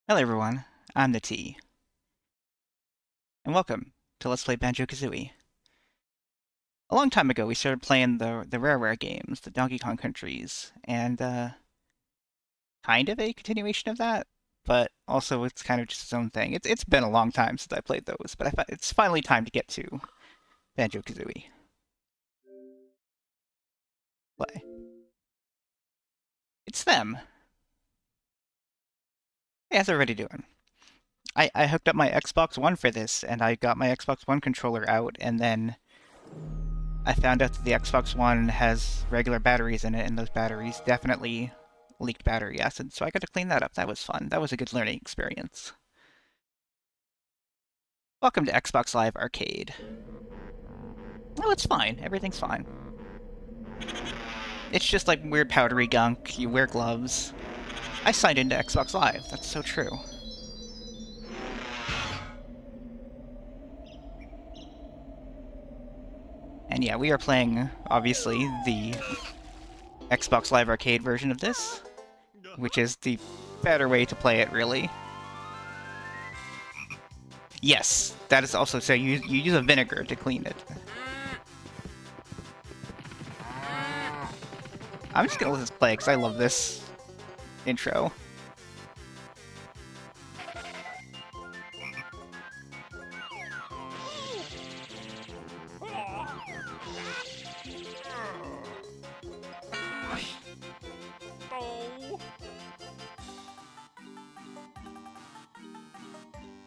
Hello everyone, I'm the T, and welcome to Let's Play Banjo-Kazooie. A long time ago we started playing the Rare games, the Donkey Kong countries, and kind of a continuation of that, but also it's kind of just its own thing. It's been a long time since I played those, but it's finally time to get to Banjo-Kazooie. Play. It's them. Hey, how's everybody doing? I hooked up my Xbox One for this, and I got my Xbox One controller out, and then I found out that the Xbox One has regular batteries in it, and those batteries definitely leaked battery acid, so I got to clean that up. That was fun. That was a good learning experience. Welcome to Xbox Live Arcade. Oh, it's fine. Everything's fine. It's just like weird powdery gunk. You wear gloves. I signed into Xbox Live. That's so true. And yeah, we are playing, obviously, the Xbox Live Arcade version of this, which is the better way to play it, really. Yes, that is also, so you use a vinegar to clean it. I'm just gonna let this play, because I love this intro.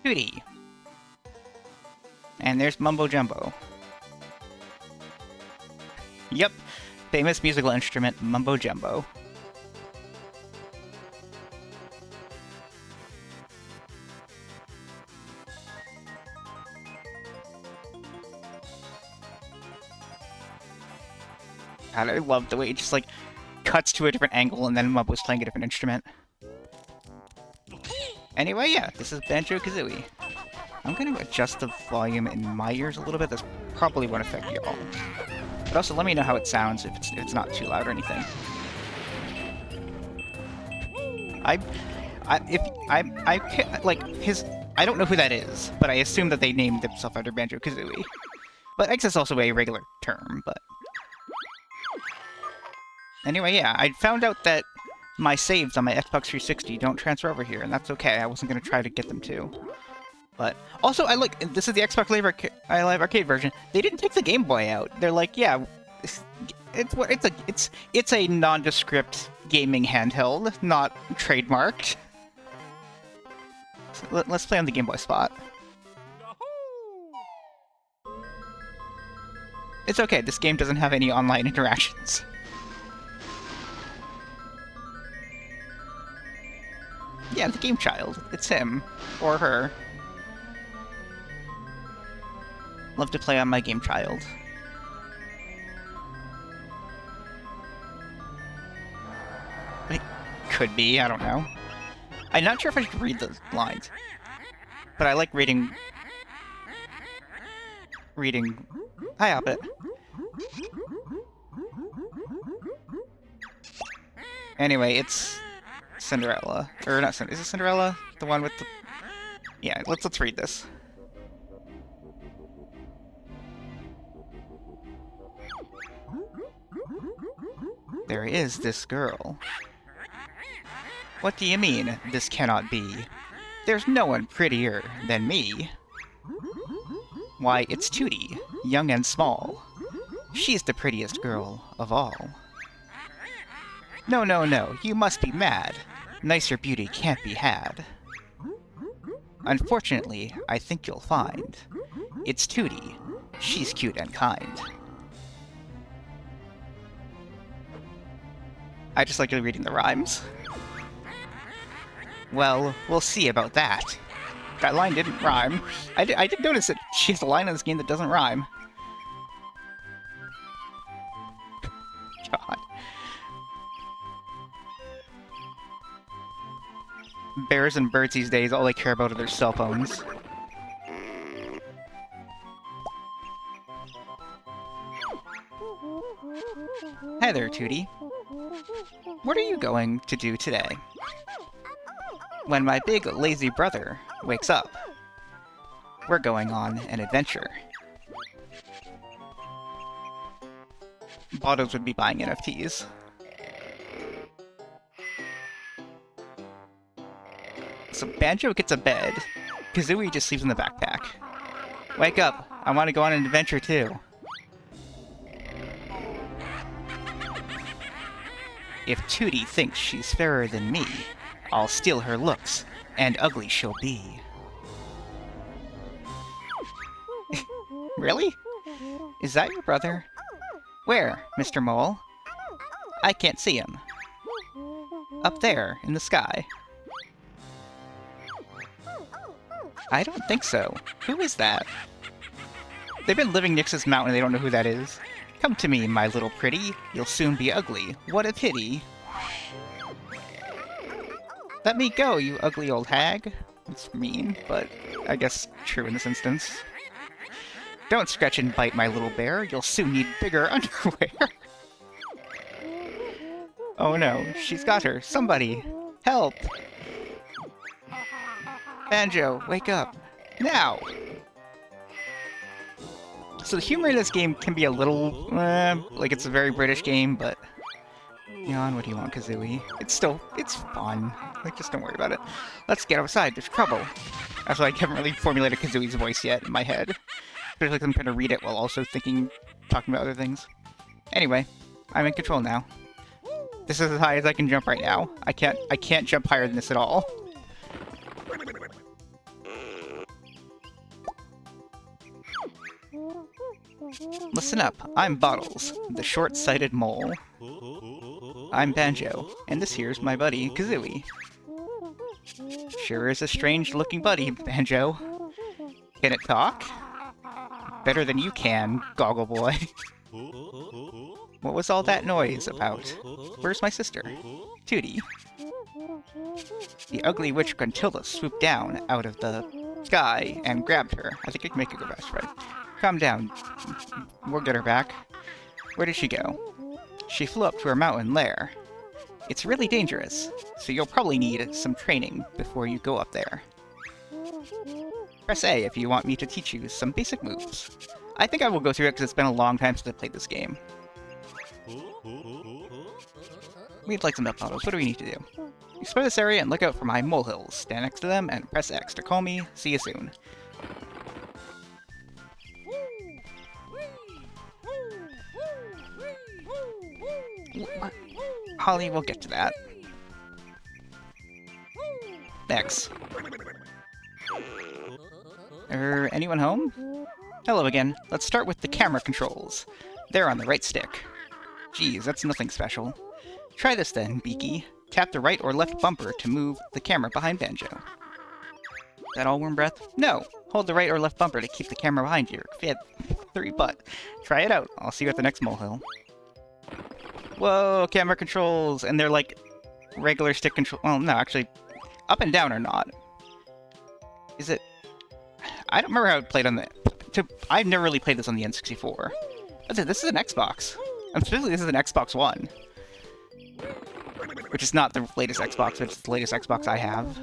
Tootie. And there's Mumbo Jumbo. Yep, famous musical instrument, Mumbo Jumbo. God, I love the way it just, like, cuts to a different angle and then Mumbo's playing a different instrument. Anyway, yeah, this is Banjo-Kazooie. I'm going to adjust the volume in my ears a little bit. This probably won't affect you all. But also, let me know how it sounds if it's not too loud or anything. I don't know who that is, but I assume that they named themselves after Banjo-Kazooie. But X is also a regular term, but... Anyway, yeah, I found out that my saves on my Xbox 360 don't transfer over here, and that's okay. I wasn't going to try to get them to. But also, this is the Xbox Live Arcade version. They didn't take the Game Boy out. They're like, yeah, it's a nondescript gaming handheld, not trademarked. So let's play on the Game Boy spot. It's okay. This game doesn't have any online interactions. Yeah, the game child. It's him or her. Love to play on my game child. It could be, I don't know. I'm not sure if I should read the lines. But I like reading... Hi, Hobbit. Anyway, it's Cinderella. Or not Cinderella. Is it Cinderella? The one with the... Yeah, let's read this. There is this girl. What do you mean, this cannot be? There's no one prettier than me. Why, it's Tootie, young and small. She's the prettiest girl of all. No, no, no, you must be mad. Nicer beauty can't be had. Unfortunately, I think you'll find it's Tootie. She's cute and kind. I just like reading the rhymes. Well, we'll see about that. That line didn't rhyme. I did notice that she has a line in this game that doesn't rhyme. God. Bears and birds these days, all they care about are their cell phones. Hi there, Tootie. What are you going to do today? when my big lazy brother wakes up. We're going on an adventure. Bottles would be buying NFTs. So Banjo gets a bed. Kazooie just sleeps in the backpack. Wake up! I want to go on an adventure too. If Tootie thinks she's fairer than me, I'll steal her looks, and ugly she'll be. Really? Is that your brother? Where, Mr. Mole? I can't see him. Up there, in the sky. I don't think so. Who is that? They've been living next to this mountain and they don't know who that is. Come to me, my little pretty. You'll soon be ugly. What a pity. Let me go, you ugly old hag. It's mean, but I guess true in this instance. Don't scratch and bite, my little bear. You'll soon need bigger underwear. Oh no, she's got her. Somebody, help! Banjo, wake up. Now! So the humor in this game can be a little, like it's a very British game, but... Yawn, what do you want, Kazooie? It's fun. Like, just don't worry about it. Let's get outside, there's trouble. That's why I haven't really formulated Kazooie's voice yet in my head. Especially like I'm trying to read it while also talking about other things. Anyway, I'm in control now. This is as high as I can jump right now. I can't jump higher than this at all. Listen up, I'm Bottles, the short-sighted mole. I'm Banjo, and this here's my buddy, Kazooie. Sure is a strange-looking buddy, Banjo. Can it talk? Better than you can, Goggle Boy. What was all that noise about? Where's my sister? Tootie. The ugly witch Gruntilda swooped down out of the sky and grabbed her. I think I can make it go best, right? Calm down. We'll get her back. Where did she go? She flew up to her mountain lair. It's really dangerous, so you'll probably need some training before you go up there. Press A if you want me to teach you some basic moves. I think I will go through it because it's been a long time since I played this game. We'd like some milk bottles. What do we need to do? Explore this area and look out for my molehills. Stand next to them and press X to call me. See you soon. Holly, we'll get to that. X. Anyone home? Hello again. Let's start with the camera controls. They're on the right stick. Geez, that's nothing special. Try this then, Beaky. Tap the right or left bumper to move the camera behind Banjo. That all warm breath? No! Hold the right or left bumper to keep the camera behind your feathery butt. Try it out. I'll see you at the next molehill. Whoa, camera controls! And they're like regular stick control. Well, no, actually, up and down are not. Is it? I don't remember how it played on the... I've never really played this on the N64. This is an Xbox. Specifically, this is an Xbox One. Which is not the latest Xbox, it's the latest Xbox I have.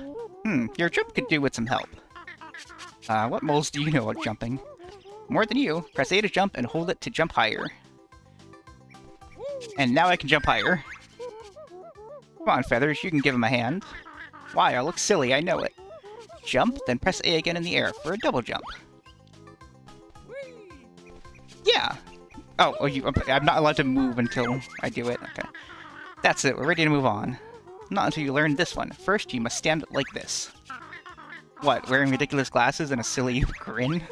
Your jump could do with some help. What moles do you know about jumping? More than you. Press A to jump and hold it to jump higher. And now I can jump higher. Come on, Feathers, you can give him a hand. Why, I look silly, I know it. Jump, then press A again in the air for a double jump. Yeah! Oh, I'm not allowed to move until I do it. Okay. That's it, we're ready to move on. Not until you learn this one. First, you must stand like this. What, wearing ridiculous glasses and a silly grin?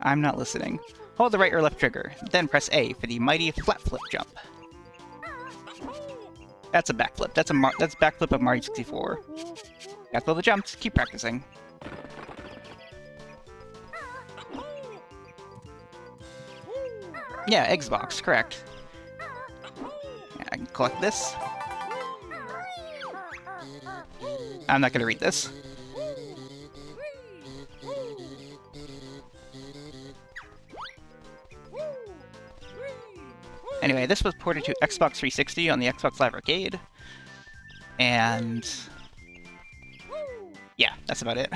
I'm not listening. Hold the right or left trigger, then press A for the mighty flat flip jump. That's a backflip. That's backflip of Mario 64. Got all the jumps. Keep practicing. Yeah, Xbox, correct. Yeah, I can collect this. I'm not gonna read this. Anyway, this was ported to Xbox 360 on the Xbox Live Arcade, and That's about it.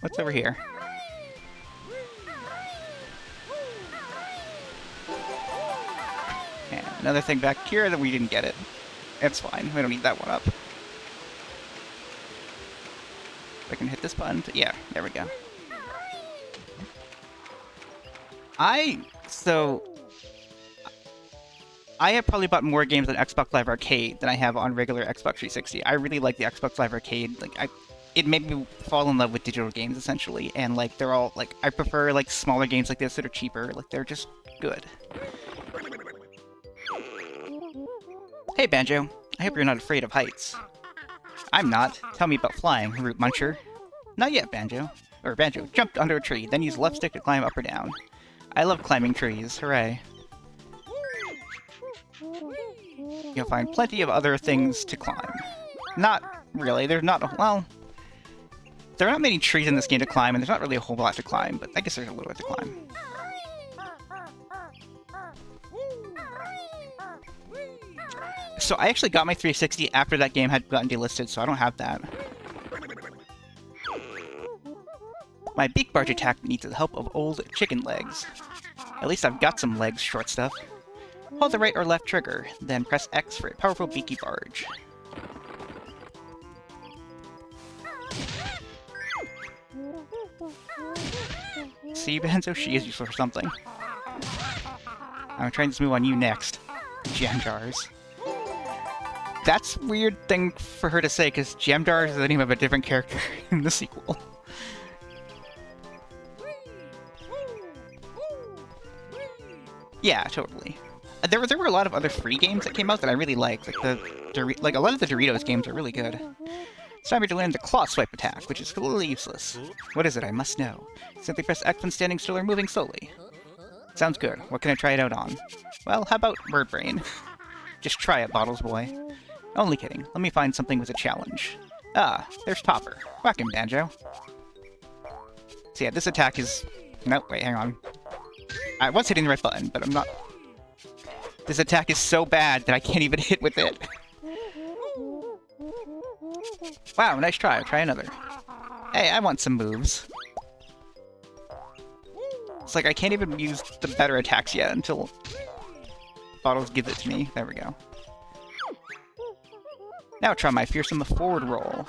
What's over here? And another thing back here that we didn't get it. It's fine. We don't need that one up. I can hit this button. Yeah, there we go. I have probably bought more games on Xbox Live Arcade than I have on regular Xbox 360. I really like the Xbox Live Arcade. Like, it made me fall in love with digital games, essentially. And, like, they're all, like, I prefer, like, smaller games like this that are cheaper. Like, they're just good. Hey, Banjo. I hope you're not afraid of heights. I'm not. Tell me about flying, Root Muncher. Not yet, Banjo. Or Banjo jumped under a tree, then used left stick to climb up or down. I love climbing trees. Hooray. You'll find plenty of other things to climb. Not really. There's not... Well... There are not many trees in this game to climb, and there's not really a whole lot to climb, but I guess there's a little bit to climb. So I actually got my 360 after that game had gotten delisted, so I don't have that. My beak barge attack needs the help of old chicken legs. At least I've got some legs, short stuff. Hold the right or left trigger, then press X for a powerful beaky barge. See, Banjo, she is useful for something. I'm trying this move on you next. Jam jars. That's a weird thing for her to say, because Jam Jars is the name of a different character in the sequel. Yeah, totally. There were a lot of other free games that came out that I really liked. Like a lot of the Doritos games are really good. It's time to learn the claw swipe attack, which is completely useless. What is it? I must know. Simply press X when standing still or moving slowly. Sounds good. What can I try it out on? Well, how about Bird Brain? Just try it, Bottles Boy. Only kidding. Let me find something with a challenge. Ah, there's Topper. Whack him, Banjo. So yeah, this attack is... No, wait, hang on. I was hitting the right button, but I'm not... This attack is so bad that I can't even hit with it. Wow, nice try. Try another. Hey, I want some moves. It's like I can't even use the better attacks yet until Bottles gives it to me. There we go. Now try my fearsome forward roll.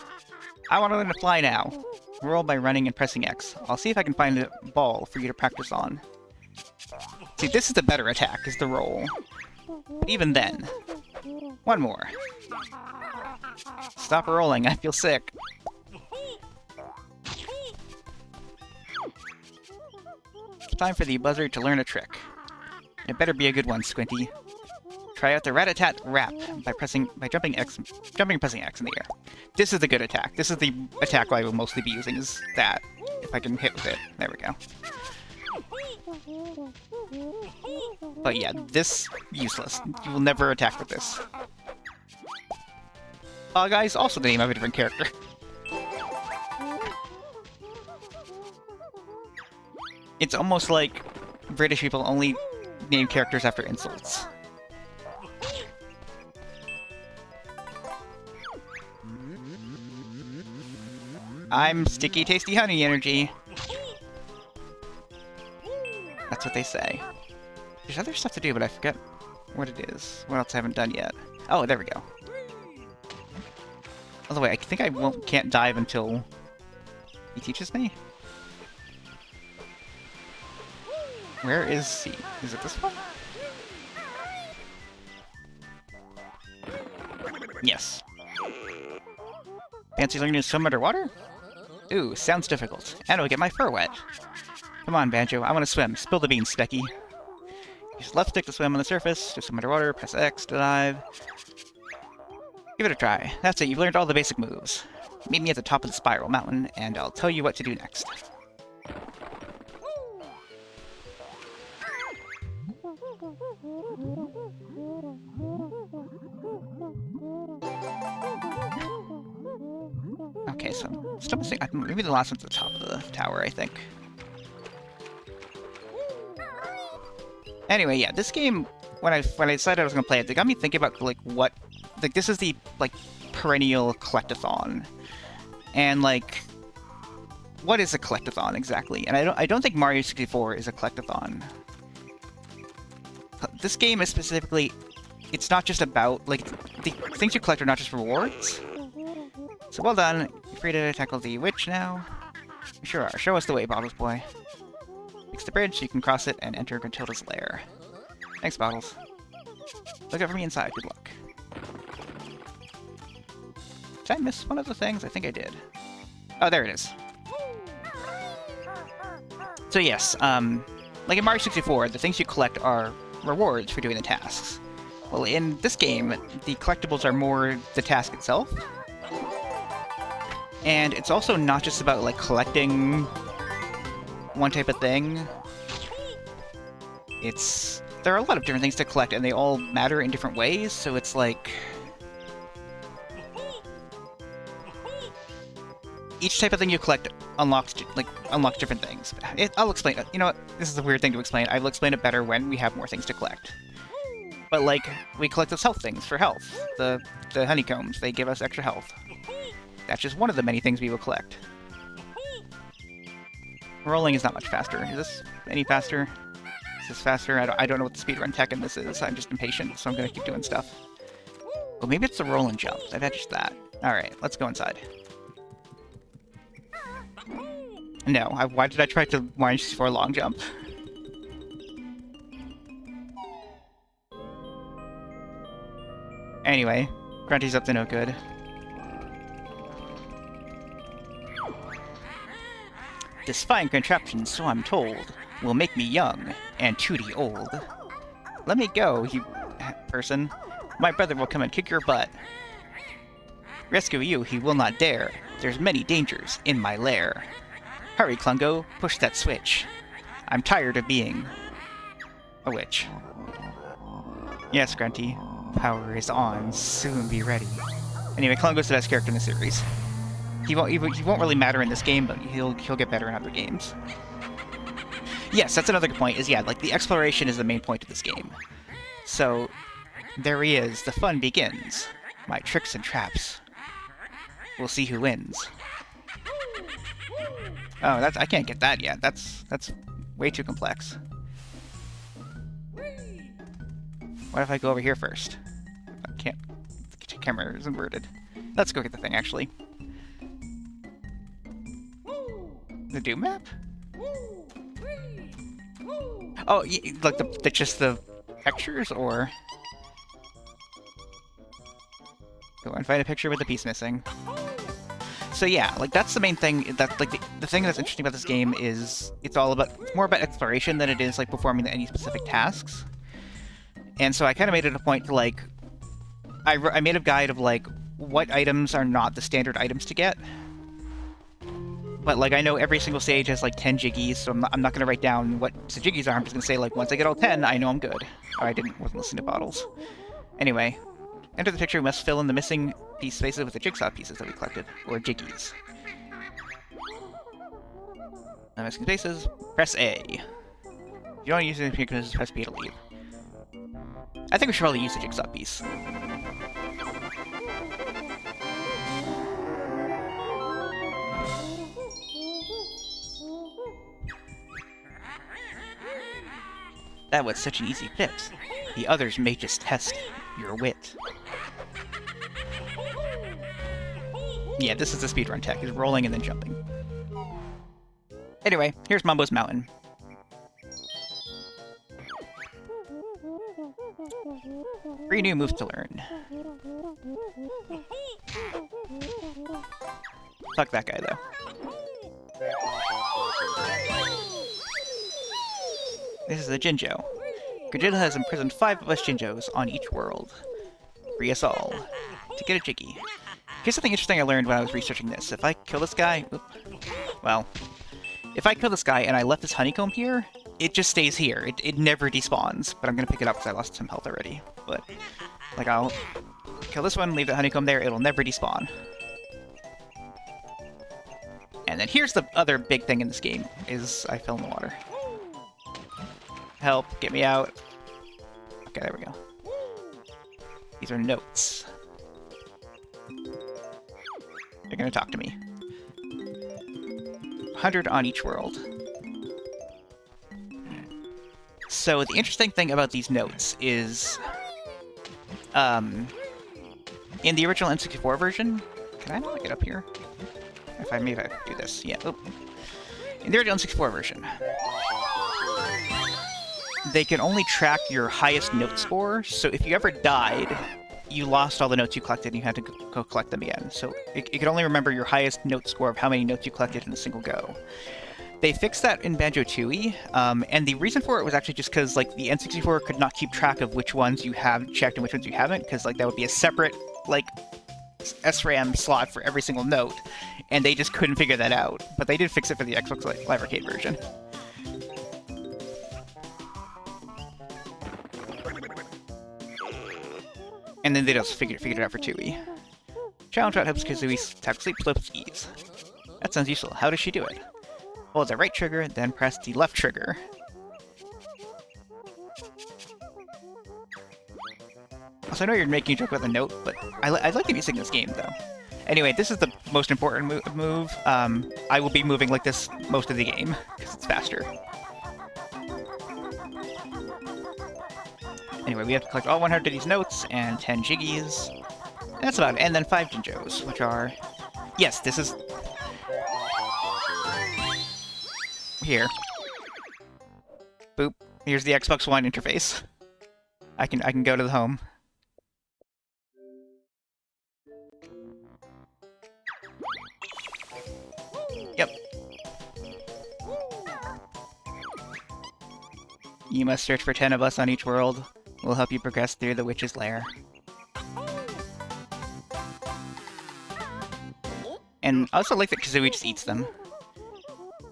I want to learn to fly now. Roll by running and pressing X. I'll see if I can find a ball for you to practice on. See, this is the better attack, is the roll. But even then. One more. Stop rolling, I feel sick. It's time for the buzzer to learn a trick. It better be a good one, Squinty. Try out the rat-a-tat rap by jumping and pressing X in the air. This is the good attack. This is the attack I will mostly be using, is that. If I can hit with it. There we go. But yeah, this, useless. You will never attack with this. Guys, also the name of a different character. It's almost like British people only name characters after insults. I'm sticky, tasty honey energy. That's what they say. There's other stuff to do, but I forget what it is. What else I haven't done yet? Oh, there we go. By the way, I think I can't dive until he teaches me. Where is he? Is it this one? Yes. Fancy learning to swim underwater? Ooh, sounds difficult. And I'll get my fur wet. Come on, Banjo. I want to swim. Spill the beans, Specky. Use left stick to swim on the surface. To swim underwater, press X to dive. Give it a try. That's it. You've learned all the basic moves. Meet me at the top of the spiral mountain, and I'll tell you what to do next. Okay, so still missing. Maybe the last one's at the top of the tower, I think. Anyway, yeah, this game, when I decided I was gonna play it, it got me thinking about like what, like this is the like perennial collectathon, And, like, what is a collectathon exactly? And I don't think Mario 64 is a collectathon. This game is specifically, it's not just about, like, the things you collect are not just rewards. So well done. You're free to tackle the witch now. You sure are. Show us the way, Bottles Boy. Fix the bridge so you can cross it and enter Gruntilda's lair. Thanks, Bottles. Look out for me inside. Good luck. Did I miss one of the things? I think I did. Oh, there it is. So yes, like in Mario 64, the things you collect are rewards for doing the tasks. Well, in this game, the collectibles are more the task itself. And it's also not just about, like, collecting one type of thing. There are a lot of different things to collect, and they all matter in different ways, so it's like... each type of thing you collect unlocks different things. I'll explain it. You know what? This is a weird thing to explain. I will explain it better when we have more things to collect. But, like, we collect those health things for health. The honeycombs, they give us extra health. That's just one of the many things we will collect. Rolling is not much faster. Is this any faster? Is this faster? I don't know what the speedrun tech in this is. I'm just impatient, so I'm gonna keep doing stuff. Well, maybe it's the roll and jump. I bet just that. Alright, let's go inside. No, why did I try to Mario 64 long jump? Anyway, Grunty's up to no good. This fine contraption, so I'm told, will make me young and Tootie old. Let me go, you person. My brother will come and kick your butt. Rescue you he will not dare. There's many dangers in my lair. Hurry, Klungo, push that switch. I'm tired of being a witch. Yes, Grunty. Power is on. Soon be ready. Anyway, Klungo's the best character in the series. He won't really matter in this game, but he'll get better in other games. Yes, that's another good point, is yeah, like the exploration is the main point of this game. So, there he is, the fun begins. My tricks and traps. We'll see who wins. Oh, I can't get that yet. That's way too complex. What if I go over here first? I can't. The camera is inverted. Let's go get the thing, actually. The Doom map? Oh, like just the pictures, or? Go and find a picture with the piece missing. So yeah, like that's the main thing. That like the thing that's interesting about this game is it's more about exploration than it is like performing any specific tasks. And so I kind of made it a point to like, I made a guide of like what items are not the standard items to get. But like I know every single stage has like 10 jiggies, so I'm not going to write down what the jiggies are. I'm just going to say like once I get all 10, I know I'm good. Oh, wasn't listening to Bottles. Anyway, enter the picture. We must fill in the missing piece spaces with the jigsaw pieces that we collected, or jiggies. The missing spaces. Press A. If you don't use it because press B to leave. I think we should probably use the jigsaw piece. That was such an easy fit. The others may just test your wit. Yeah, this is the speedrun tech, is rolling and then jumping. Anyway, here's Mumbo's Mountain. Three new moves to learn. Fuck that guy, though. This is a Jinjo. Gruntilda has imprisoned 5 of us Jinjos on each world. Free us all. To get a Jiggy. Here's something interesting I learned when I was researching this. If I kill this guy... if I kill this guy and I left this honeycomb here, it just stays here. It never despawns. But I'm gonna pick it up because I lost some health already. But, like, I'll kill this one, leave the honeycomb there, it'll never despawn. And then here's the other big thing in this game, is I fell in the water. Help, get me out. Okay, there we go. These are notes. They're gonna talk to me. 100 on each world. So the interesting thing about these notes is, in the original N64 version, can I not get up here? If I maybe I do this, yeah. Oh. In the original N64 version, they can only track your highest note score. So if you ever died, you lost all the notes you collected, and you had to go collect them again. So it could only remember your highest note score of how many notes you collected in a single go. They fixed that in Banjo-Tooie, and the reason for it was actually just because, like, the N64 could not keep track of which ones you have checked and which ones you haven't, because, like, that would be a separate, like, SRAM slot for every single note, and they just couldn't figure that out. But they did fix it for the Xbox Live Arcade version. And then they just figured it out for Tooie. Challenge Shot helps Kazooie tackle sleep slopes with ease. That sounds useful. How does she do it? Hold the right trigger, then press the left trigger. Also, I know you're making a joke about the note, but I like the music in this game, though. Anyway, this is the most important move. I will be moving like this most of the game, because it's faster. Anyway, we have to collect all 100 of these notes, and 10 jiggies. And that's about it. And then 5 Jinjos, which are... Yes, this is... Here. Boop. Here's the Xbox One interface. I can go to the home. Yep. You must search for 10 of us on each world. We'll help you progress through the witch's lair. And I also like that Kazooie just eats them.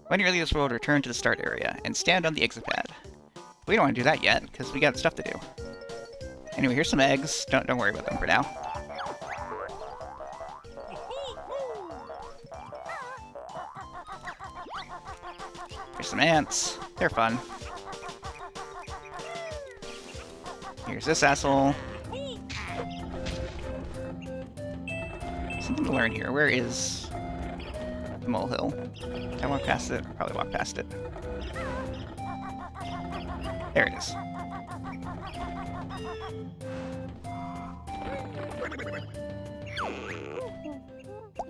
When you leave this world, return to the start area and stand on the exit pad. We don't want to do that yet, because we got stuff to do. Anyway, here's some eggs. Don't worry about them for now. Here's some ants. They're fun. Here's this asshole. Something to learn here. Where is the molehill? Did I walk past it? Probably walk past it. There it is.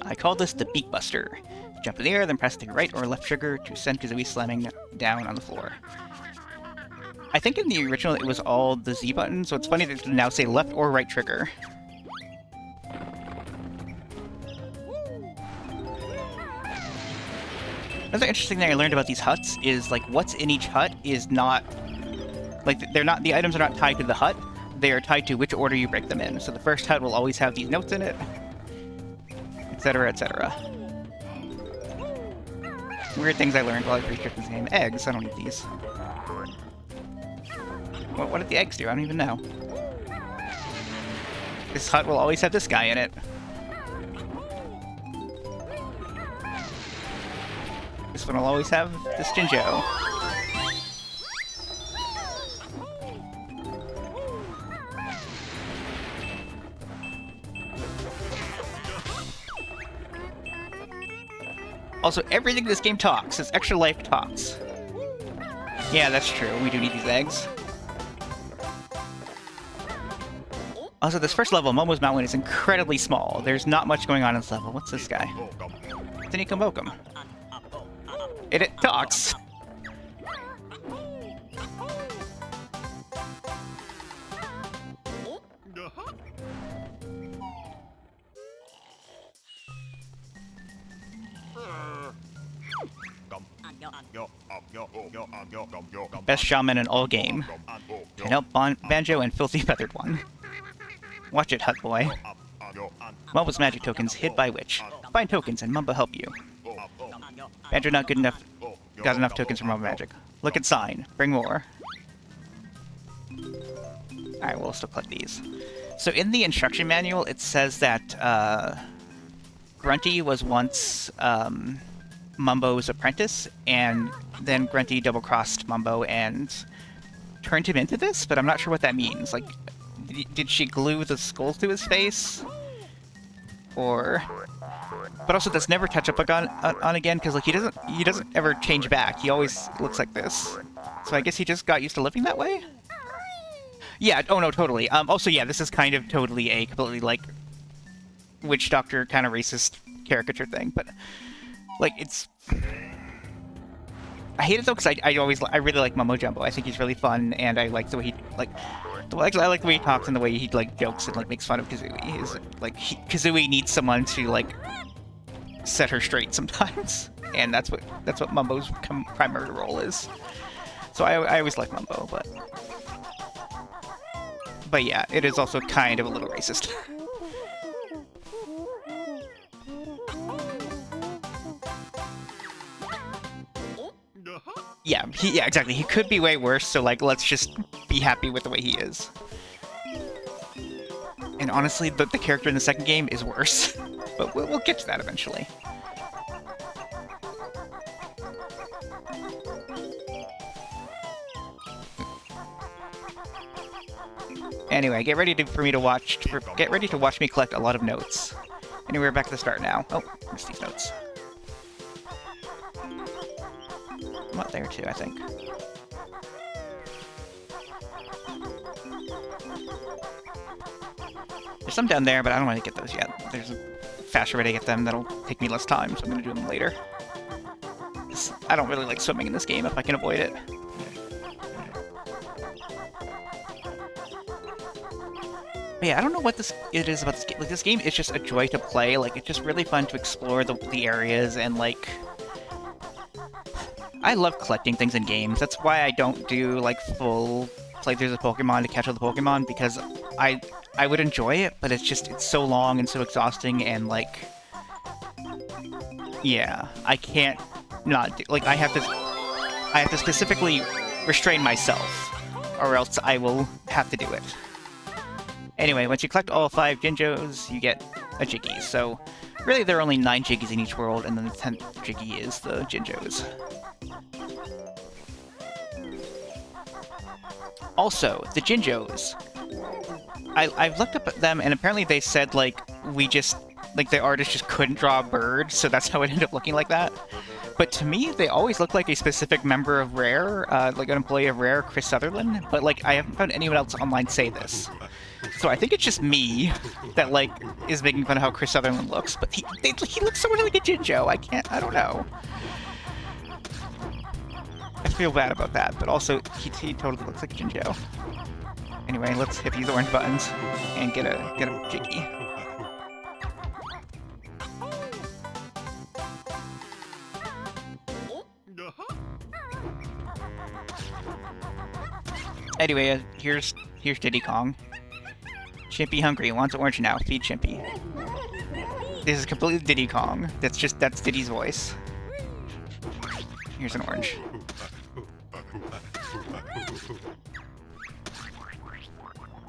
I call this the Beak Buster. Jump in the air, then press the right or left trigger to send Kazooie slamming down on the floor. I think in the original it was all the Z button, so it's funny that they now say left or right trigger. Another interesting thing I learned about these huts is, like, what's in each hut is not... Like, they're not... The items are not tied to the hut, they are tied to which order you break them in. So the first hut will always have these notes in it, etc., etc. Weird things I learned while I researched this game. Eggs, I don't need these. What did the eggs do? I don't even know. This hut will always have this guy in it. This one will always have this Jinjo. Also, everything in this game talks. This extra life talks. Yeah, that's true. We do need these eggs. Also, this first level, Mumbo's Mountain, is incredibly small. There's not much going on in this level. What's this guy? Bokum. It talks. Best shaman in all game. Can help Banjo and Filthy Feathered One. Watch it, Hut Boy. Mumbo's magic tokens hid by Witch. Find tokens and Mumbo help you. Banjo not good enough. Got enough tokens from Mumbo magic. Look at sign. Bring more. Alright, we'll still collect these. So in the instruction manual, it says that Grunty was once Mumbo's apprentice, and then Grunty double-crossed Mumbo and turned him into this, but I'm not sure what that means. Like, did she glue the skull to his face? Or... but also does never touch up on again, because like he doesn't ever change back. He always looks like this. So I guess he just got used to living that way? Yeah, oh no, totally. Also, yeah, this is kind of totally a completely, like, witch doctor kind of racist caricature thing, but, like, it's... I hate it, though, because I really like Mumbo Jumbo. I think he's really fun, and I like the way he, like... I like the way he talks and the way he, like, jokes and, like, makes fun of Kazooie. Is like, Kazooie needs someone to, like, set her straight sometimes, and that's what Mumbo's primary role is. So I always like Mumbo, but yeah, it is also kind of a little racist. Yeah, exactly. He could be way worse, so like, let's just be happy with the way he is. And honestly, the character in the second game is worse, but we'll get to that eventually. Anyway, get ready to watch me collect a lot of notes. Anyway, we're back at the start now. Oh, missed these notes. I'm up there too, I think. There's some down there, but I don't want to get those yet. There's a faster way to get them that'll take me less time, so I'm going to do them later. I don't really like swimming in this game if I can avoid it. But yeah, I don't know what it is about this game. Like, this game is just a joy to play. Like, it's just really fun to explore the areas, and like... I love collecting things in games. That's why I don't do, like, full playthroughs of Pokemon to catch all the Pokemon, because I would enjoy it, but it's so long and so exhausting, and like... Yeah, I can't not do... Like, I have to specifically restrain myself, or else I will have to do it. Anyway, once you collect all 5 Jinjos, you get a Jiggy. So, really, there are only 9 Jiggies in each world, and then the 10th Jiggy is the Jinjos. Also, the Jinjos. I've looked up at them, and apparently they said, like, the artist just couldn't draw a bird, so that's how it ended up looking like that. But to me, they always look like a specific member of Rare, like an employee of Rare, Chris Sutherland, but, like, I haven't found anyone else online say this. So I think it's just me that, like, is making fun of how Chris Sutherland looks, but he looks so much like a Jinjo. I don't know. I feel bad about that, but also, he totally looks like a Jinjo. Anyway, let's hit these orange buttons and get a Jiggy. Anyway, here's Diddy Kong. Chimpy hungry, wants orange now. Feed Chimpy. This is completely Diddy Kong. That's Diddy's voice. Here's an orange.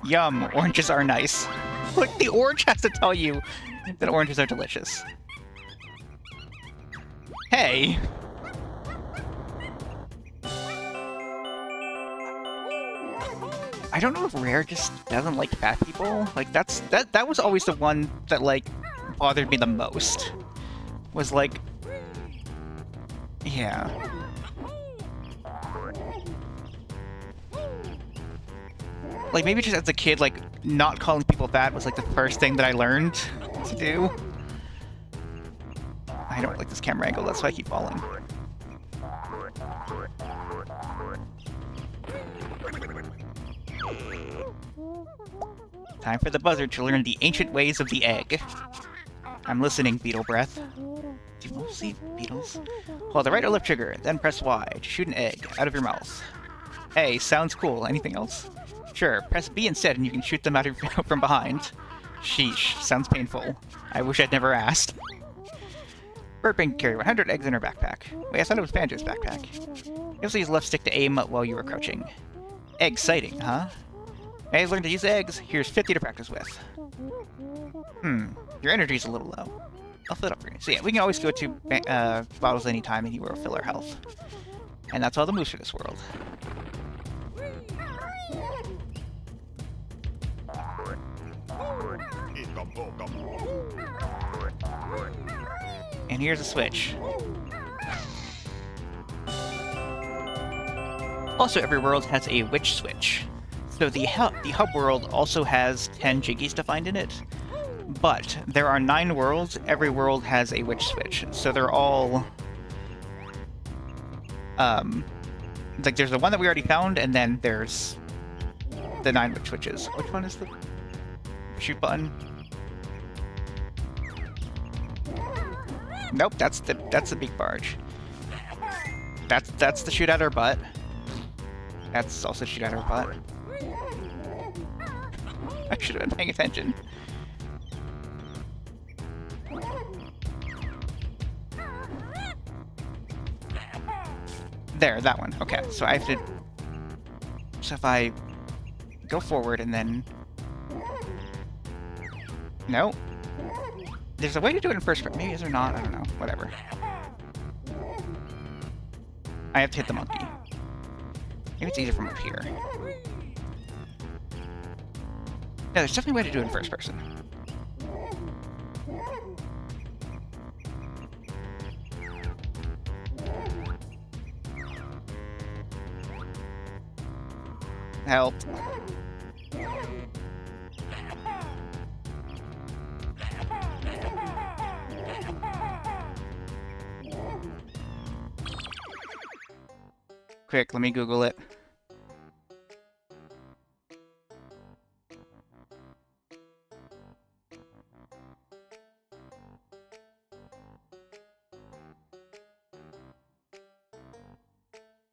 Yum, oranges are nice. Look, the orange has to tell you that oranges are delicious. Hey! I don't know if Rare just doesn't like fat people. Like, that was always the one that, like, bothered me the most. Was like... Yeah. Like, maybe just as a kid, like, not calling people fat was, like, the first thing that I learned to do. I don't like this camera angle, that's why I keep falling. Time for the buzzard to learn the ancient ways of the egg. I'm listening, Beetle Breath. Do you mostly beetles? Hold the right or left trigger, then press Y to shoot an egg out of your mouth. Hey, sounds cool. Anything else? Sure, press B instead and you can shoot them out from behind. Sheesh, sounds painful. I wish I'd never asked. Burping can carry 100 eggs in her backpack. Wait, I thought it was Banjo's backpack. You also use left stick to aim while you were crouching. Egg-sighting, huh? Hey, learned to use eggs. Here's 50 to practice with. Your energy's a little low. I'll fill it up for you. So yeah, we can always go to bottles anytime and you will fill our health. And that's all the moves for this world. And here's a switch. Also, every world has a witch switch. So the hub world also has 10 jiggies to find in it, but there are 9 worlds. Every world has a witch switch, so they're all like there's the one that we already found, and then there's the 9 witch switches. Which one is the shoot button? Nope, that's the big barge. That's the shoot at her butt. That's also shoot at her butt. I should have been paying attention. There, that one. Okay, so I have to... So if I go forward and then... No. There's a way to do it in first person. Maybe is there not? I don't know. Whatever. I have to hit the monkey. Maybe it's easier from up here. Yeah, there's definitely a way to do it in first person. Help. Quick, let me Google it.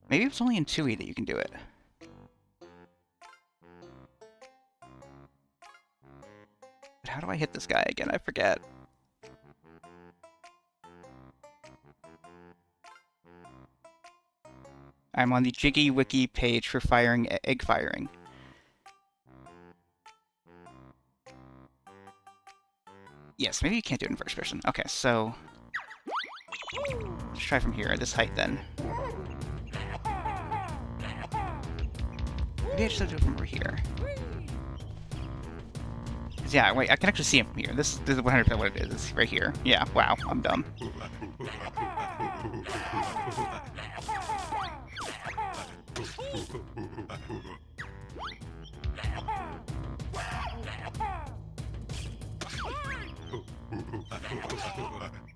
Maybe it's only in Tooie that you can do it. But how do I hit this guy again? I forget. I'm on the Jiggy Wiki page for firing egg firing. Yes, maybe you can't do it in first person. Okay, so let's try from here at this height then. Maybe I just have to do it from over here. Yeah, wait, I can actually see him from here. This is 100% what it is. It's right here. Yeah, wow, I'm dumb.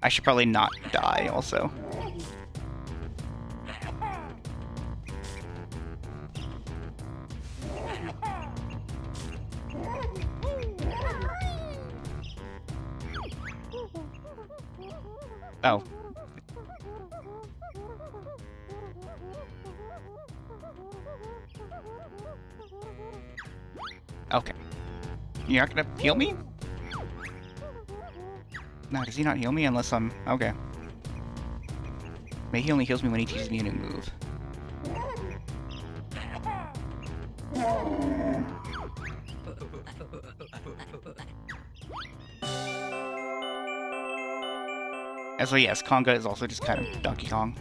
I should probably not die, also. Oh. Okay. You're not gonna heal me? No, does he not heal me unless I'm... Okay. Maybe he only heals me when he teaches me a new move. So yes, Conga is also just kind of Donkey Kong.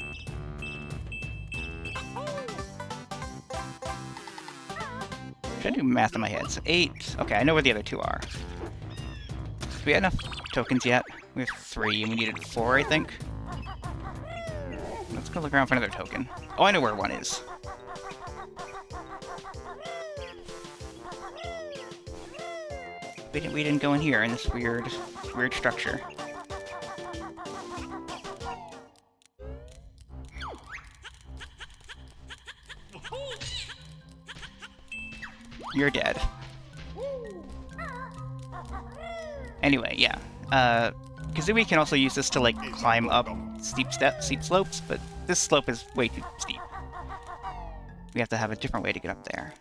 Trying to do math in my head. So 8. Okay, I know where the other 2 are. Do we have enough tokens yet? We have 3, and we needed 4, I think. Let's go look around for another token. Oh, I know where one is. We didn't go in here in this weird structure. You're dead. Anyway, yeah. Kazooie can also use this to, like, climb up steep slopes, but this slope is way too steep. We have to have a different way to get up there.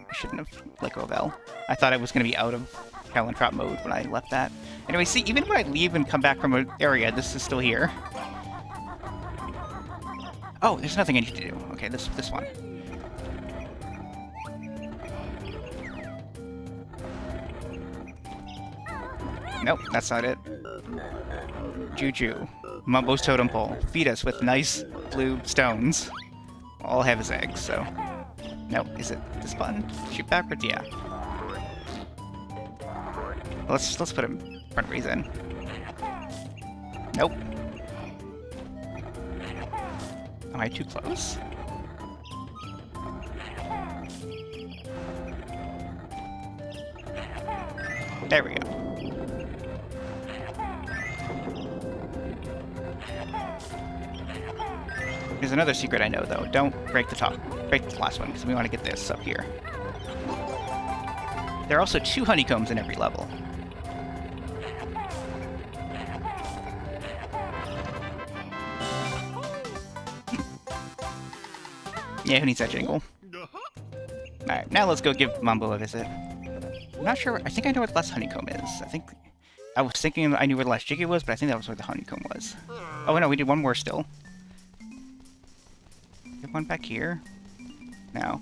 I shouldn't have let go of L. I thought I was going to be out of Helen Trap mode when I left that. Anyway, see, even when I leave and come back from an area, this is still here. Oh, there's nothing I need to do. Okay, this one. Nope, that's not it. Juju. Mumbo's totem pole. Feed us with nice blue stones. I'll have his eggs, so... Nope, is it this button? Shoot backwards? Yeah. Let's put him front ways in. Nope. Am I too close? There we go. There's another secret I know, though. Don't break the last one, because we want to get this up here. There are also 2 honeycombs in every level. Yeah, who needs that jingle? Alright, now let's go give Mumbo a visit. I'm not sure. I think I know where the last honeycomb is. I was thinking I knew where the last Jiggy was, but I think that was where the honeycomb was. Oh, no, we did one more still. Is there one back here? No.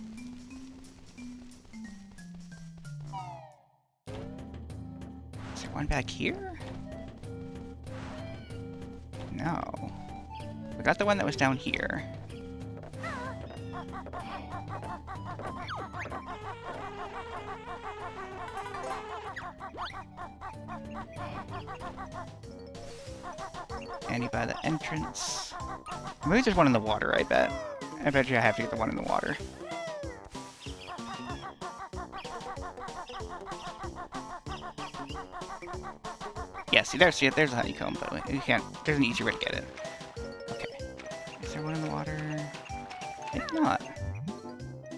Is there one back here? No. We got the one that was down here. Andy by the entrance. Maybe there's one in the water, I bet. I bet you I have to get the one in the water. Yeah, see, there's a honeycomb, but you can't. There's an easier way to get it. Okay. Is there one in the water? I think not.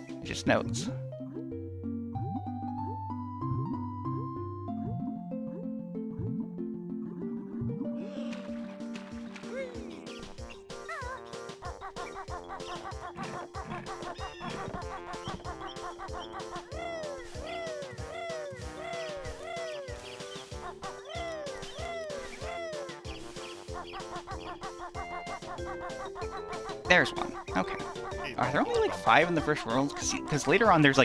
It just notes. There's one. Okay. Are there only like 5 in the first world? Because later on there's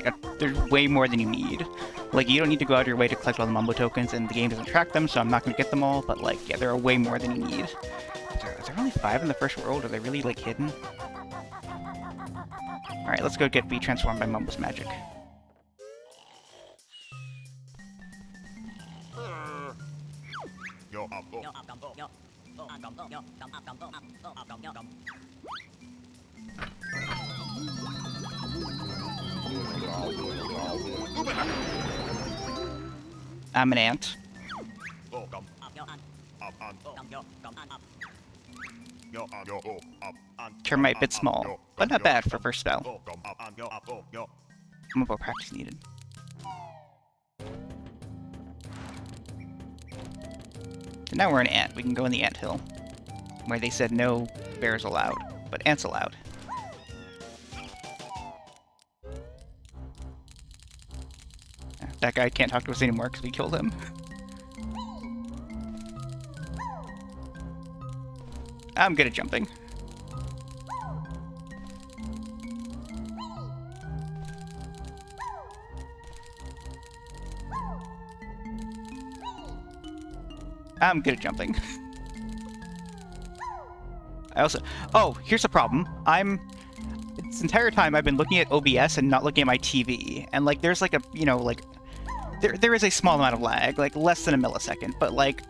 way more than you need. Like, you don't need to go out of your way to collect all the Mumbo tokens, and the game doesn't track them, so I'm not going to get them all, but like, yeah, there are way more than you need. Is there only 5 in the first world? Are they really like hidden? Alright, let's go be transformed by Mumbo's magic. I'm an ant. Termite bit small, but not bad for first spell. Mumbo practice needed. And now we're an ant. We can go in the anthill, where they said no bears allowed, but ants allowed. That guy can't talk to us anymore because we killed him. I'm good at jumping. I'm good at jumping. I also... Oh, here's the problem. This entire time I've been looking at OBS and not looking at my TV. And, like, there's, like, a... You know, like... There is a small amount of lag. Like, less than a millisecond. But, like,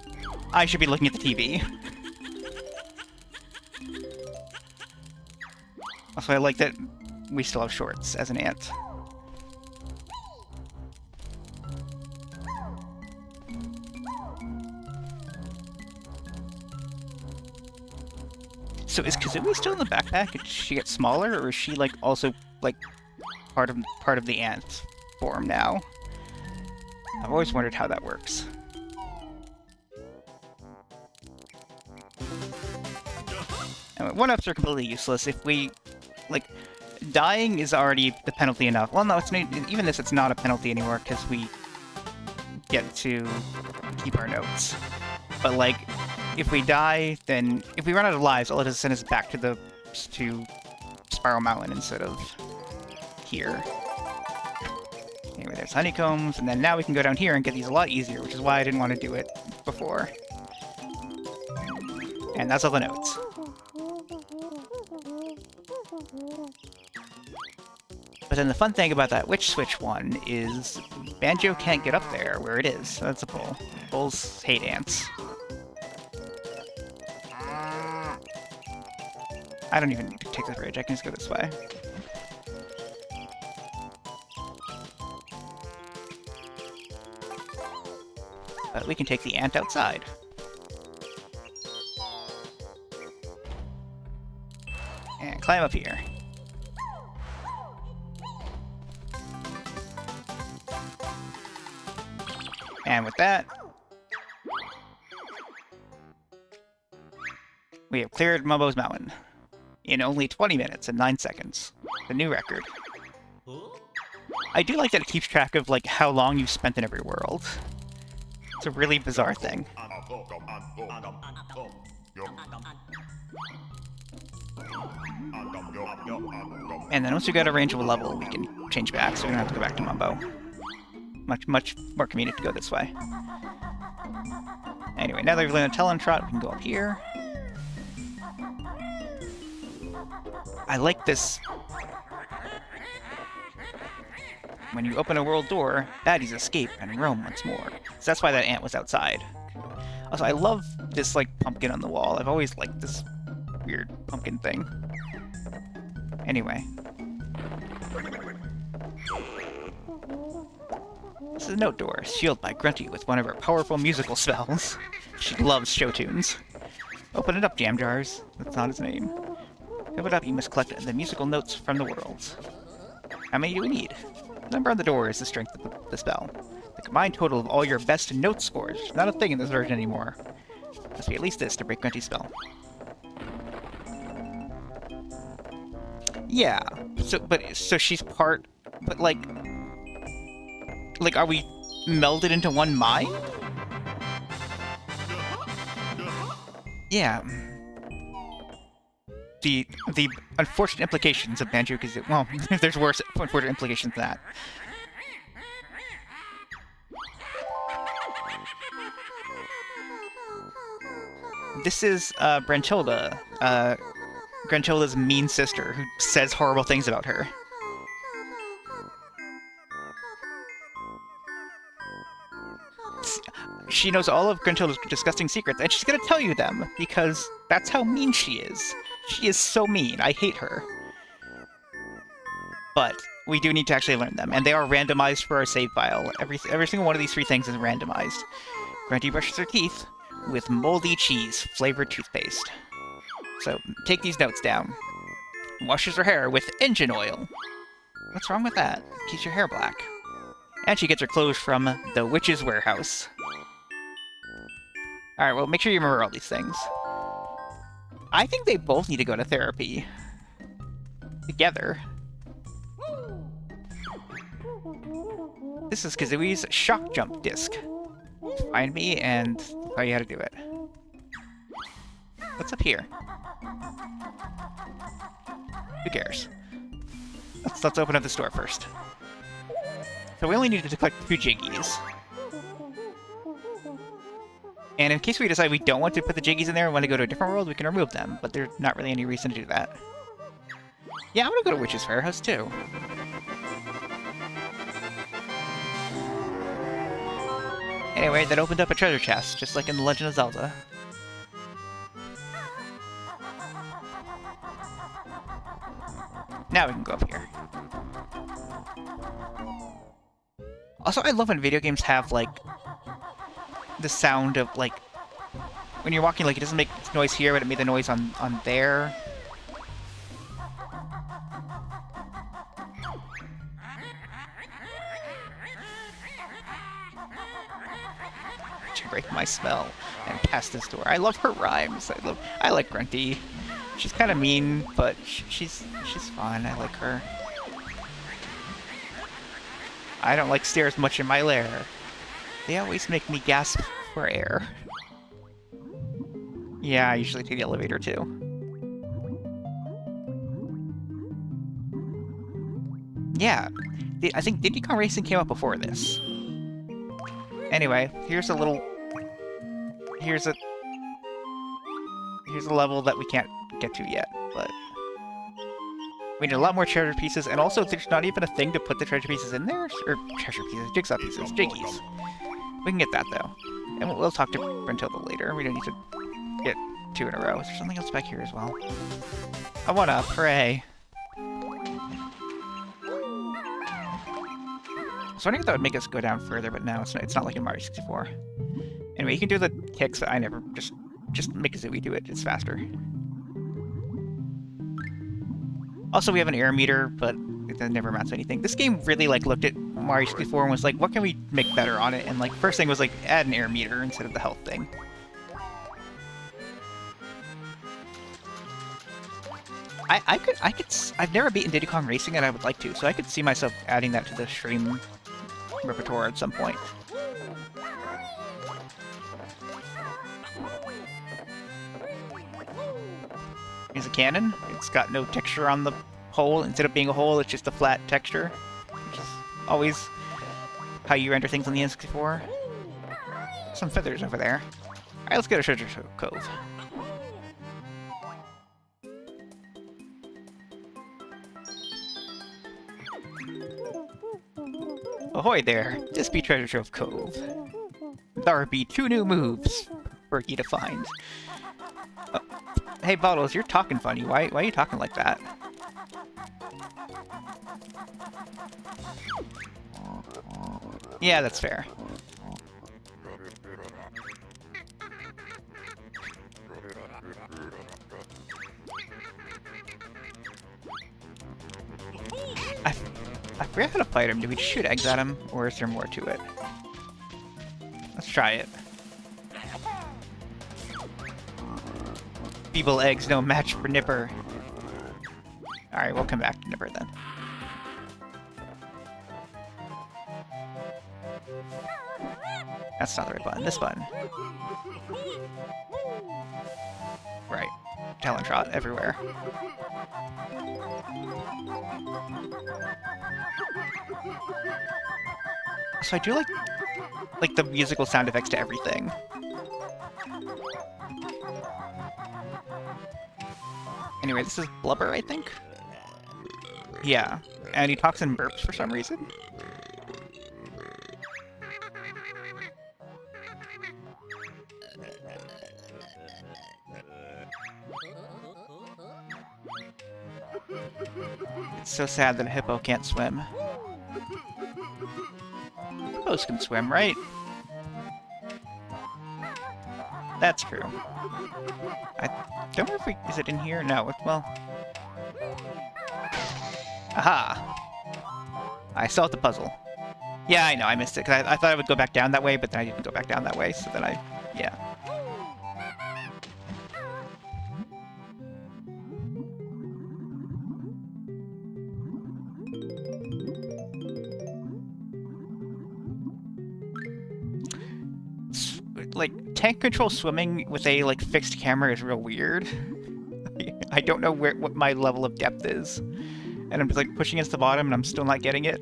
I should be looking at the TV. Also, I like that we still have shorts as an ant. So is Kazooie still in the backpack? Did she get smaller, or is she like also like part of the ant form now? I've always wondered how that works. And one-ups are completely useless if we like dying is already the penalty enough. Well, no, it's not, even this. It's not a penalty anymore because we get to keep our notes. But like, if we die, then if we run out of lives, all it does send us back to Spiral Mountain instead of here. Anyway, there's honeycombs, and then now we can go down here and get these a lot easier, which is why I didn't want to do it before. And that's all the notes. But then the fun thing about that Witch Switch one is Banjo can't get up there where it is. So that's a bull. Bulls hate ants. I don't even need to take the bridge, I can just go this way. But we can take the ant outside. And climb up here. And with that, we have cleared Mumbo's Mountain in only 20 minutes and 9 seconds. The new record. I do like that it keeps track of like how long you've spent in every world. It's a really bizarre thing. And then once we go to range of a level, we can change back, so we don't have to go back to Mumbo. Much more convenient to go this way. Anyway, now that we've learned a Trot, we can go up here. I like this. When you open a world door, baddies escape and roam once more. So that's why that ant was outside. Also, I love this, like, pumpkin on the wall. I've always liked this weird pumpkin thing. Anyway. This is a note door, sealed by Grunty with one of her powerful musical spells. She loves show tunes. Open it up, Jam Jars. That's not his name. Open it up, you must collect the musical notes from the worlds. How many do we need? The number on the door is the strength of the spell. The combined total of all your best note scores. Not a thing in this version anymore. Must be at least this to break Grunty's spell. Yeah. So she's part, but like, are we melded into one mind? Yeah. The unfortunate implications of Banjo-Kazooie. Well, there's worse unfortunate implications than that. This is Branchilda. Granchilda's mean sister, who says horrible things about her. She knows all of Granchilda's disgusting secrets, and she's gonna tell you them, because that's how mean she is. She is so mean. I hate her. But we do need to actually learn them, and they are randomized for our save file. Every single one of these 3 things is randomized. Grunty brushes her teeth with moldy cheese-flavored toothpaste. So, take these notes down. Washes her hair with engine oil. What's wrong with that? Keeps your hair black. And she gets her clothes from the Witch's Warehouse. Alright, well, make sure you remember all these things. I think they both need to go to therapy. Together. This is Kazooie's shock jump disc. Find me and I'll tell you how to do it. What's up here? Who cares? Let's open up the store first. So we only needed to collect 2 Jiggies. And in case we decide we don't want to put the Jiggies in there and want to go to a different world, we can remove them, but there's not really any reason to do that. Yeah, I'm gonna go to Witch's Warehouse too. Anyway, that opened up a treasure chest, just like in The Legend of Zelda. Now we can go up here. Also, I love when video games have, like, the sound of, like, when you're walking, like, it doesn't make noise here, but it made the noise on there. To break my spell and pass this door. I love her rhymes. I like Grunty. She's kind of mean, but she's fun. I like her. I don't like stairs much in my lair. They always make me gasp for air. Yeah, I usually take the elevator too. Yeah, I think Diddy Kong Racing came out before this. Anyway, here's a level that we can't get to yet, but we need a lot more treasure pieces, and also there's not even a thing to put the treasure pieces in there? Or treasure pieces, jigsaw pieces, jiggies. We can get that, though. And we'll talk to Brentilda later. We don't need to get 2 in a row. Is there something else back here as well? I want up. Hooray. I was wondering if that would make us go down further, but no, it's not like in Mario 64. Anyway, you can do the kicks that I never... Just make Kazooie do it. It's faster. Also, we have an air meter, but it never amounts to anything. This game really, like, looked at Mario 64 and was like, what can we make better on it? And, like, first thing was, like, add an air meter instead of the health thing. I've never beaten Diddy Kong Racing, and I would like to, so I could see myself adding that to the stream repertoire at some point. Here's a cannon. It's got no texture on the hole. Instead of being a hole, it's just a flat texture, which is always how you render things on the N64. Some feathers over there. Alright, let's go to Treasure Cove. Ahoy there! This be Treasure Trove Cove. There be 2 new moves for ye to find. Oh. Hey, Bottles, you're talking funny. Why are you talking like that? Yeah, that's fair. I forgot how to fight him. Do we shoot eggs at him, or is there more to it? Let's try it. Feeble eggs, no match for Nipper. Alright, we'll come back to Nipper then. That's not the right button. This button. Right. Talon Trot everywhere. So I do like the musical sound effects to everything. Anyway, this is Blubber, I think? Yeah. And he talks in burps for some reason. It's so sad that a hippo can't swim. Hippos can swim, right? That's true. I don't know if we... Is it in here? No, well... Aha! I solved the puzzle. Yeah, I know, I missed it, because I thought I would go back down that way, but then I didn't go back down that way, so then yeah. Like, tank control swimming with a, like, fixed camera is real weird. I don't know what my level of depth is. And I'm just, like, pushing against the bottom and I'm still not getting it.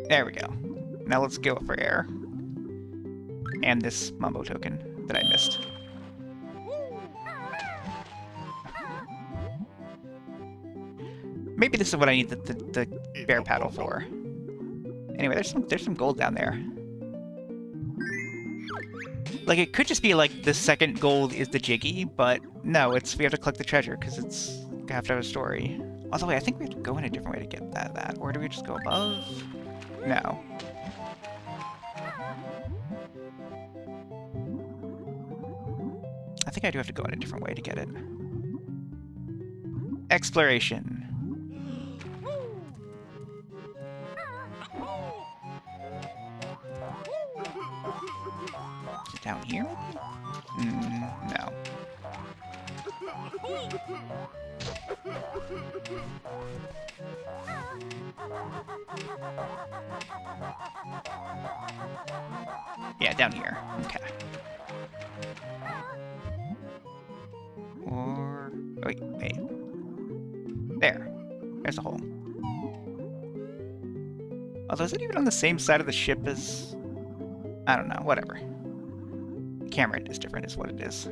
There we go. Now let's go for air. And this Mumbo token that I missed. Maybe this is what I need the bear paddle for. Anyway, there's some gold down there. Like, it could just be like the second gold is the Jiggy, but no, we have to collect the treasure because we have to have a story. Although, wait, I think we have to go in a different way to get that. Or do we just go above? No. I think I do have to go in a different way to get it. Exploration. Is it down here? No. Yeah, down here. Okay. Or... wait. There. There's a hole. Although, is it even on the same side of the ship as... I don't know, whatever. The camera is different, is what it is.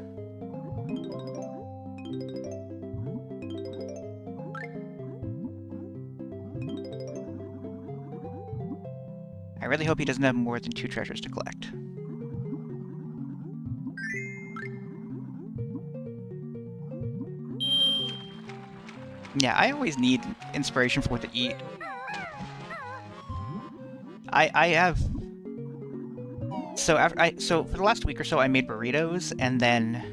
I really hope he doesn't have more than 2 treasures to collect. Yeah, I always need inspiration for what to eat. I have... So for the last week or so, I made burritos, and then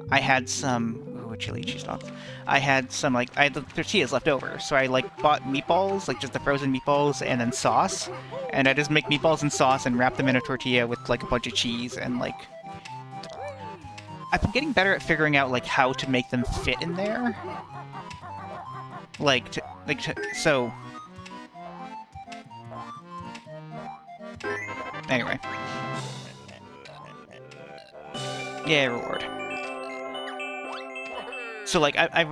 I had some... Ooh, chili cheese dogs. I had the tortillas left over, so I, like, bought meatballs, like, just the frozen meatballs, and then sauce. And I just make meatballs and sauce and wrap them in a tortilla with, like, a bunch of cheese, and, like... I've been getting better at figuring out, like, how to make them fit in there. So... Anyway. Yeah, reward. So, like, I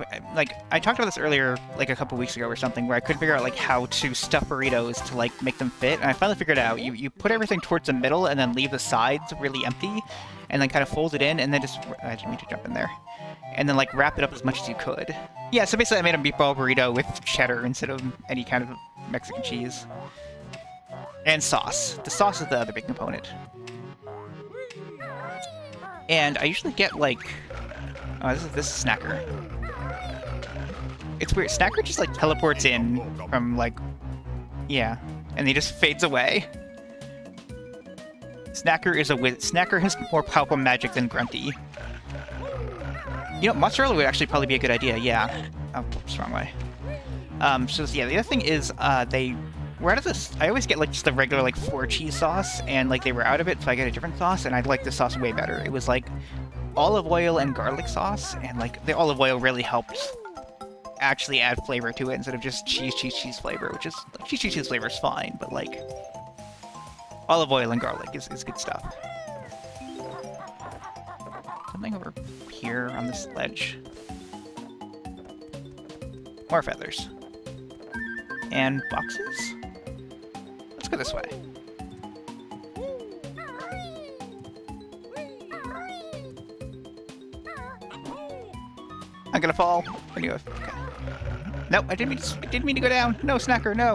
talked about this earlier, like, a couple weeks ago or something, where I couldn't figure out, like, how to stuff burritos to, like, make them fit, and I finally figured it out. You put everything towards the middle, and then leave the sides really empty, and then kind of fold it in, and then just... I didn't mean to jump in there. And then, like, wrap it up as much as you could. Yeah, so basically I made a meatball burrito with cheddar instead of any kind of Mexican cheese. And sauce. The sauce is the other big component. And I usually get, like... Oh, this is Snacker. It's weird. Snacker just, like, teleports in from, like... Yeah. And he just fades away. Snacker is a Snacker has more powerful magic than Grunty. You know, mozzarella would actually probably be a good idea, yeah. Oh, oops, wrong way. So, yeah, the other thing is, we're out of this... I always get, like, just the regular, like, 4 cheese sauce, and, like, they were out of it, so I get a different sauce, and I like this sauce way better. It was, like, olive oil and garlic sauce, and, like, the olive oil really helped actually add flavor to it instead of just cheese flavor, which is... Like, cheese flavor is fine, but, like... Olive oil and garlic is good stuff. Something over here on this ledge. More feathers. And boxes? Let's go this way. I'm gonna fall. Anyway, okay. Nope, I didn't mean to go down. No, Snacker, no.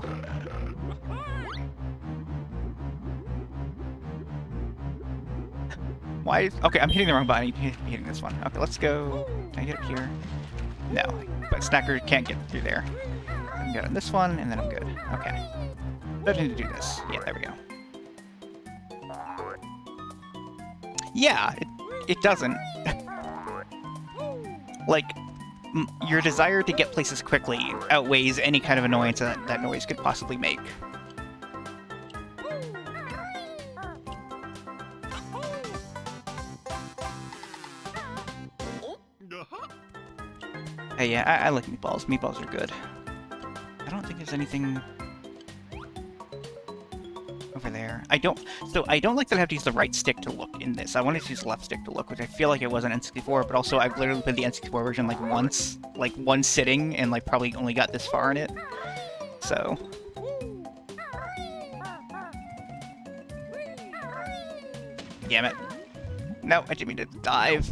Why is... Okay, I'm hitting the wrong button. I need to be hitting this one. Okay, let's go... Can I get up here? No, but Snacker can't get through there. I can get on this one, and then I'm good. Okay. Don't need to do this. Yeah, there we go. Yeah, it doesn't. Like, your desire to get places quickly outweighs any kind of annoyance that noise could possibly make. Hey, yeah, I like meatballs. Meatballs are good. I don't think there's anything over there. I don't like that I have to use the right stick to look in this. I wanted to use the left stick to look, which I feel like it was on N64, but also I've literally played the N64 version like once, like one sitting, and like probably only got this far in it. So... Damn it. No, I didn't mean to dive.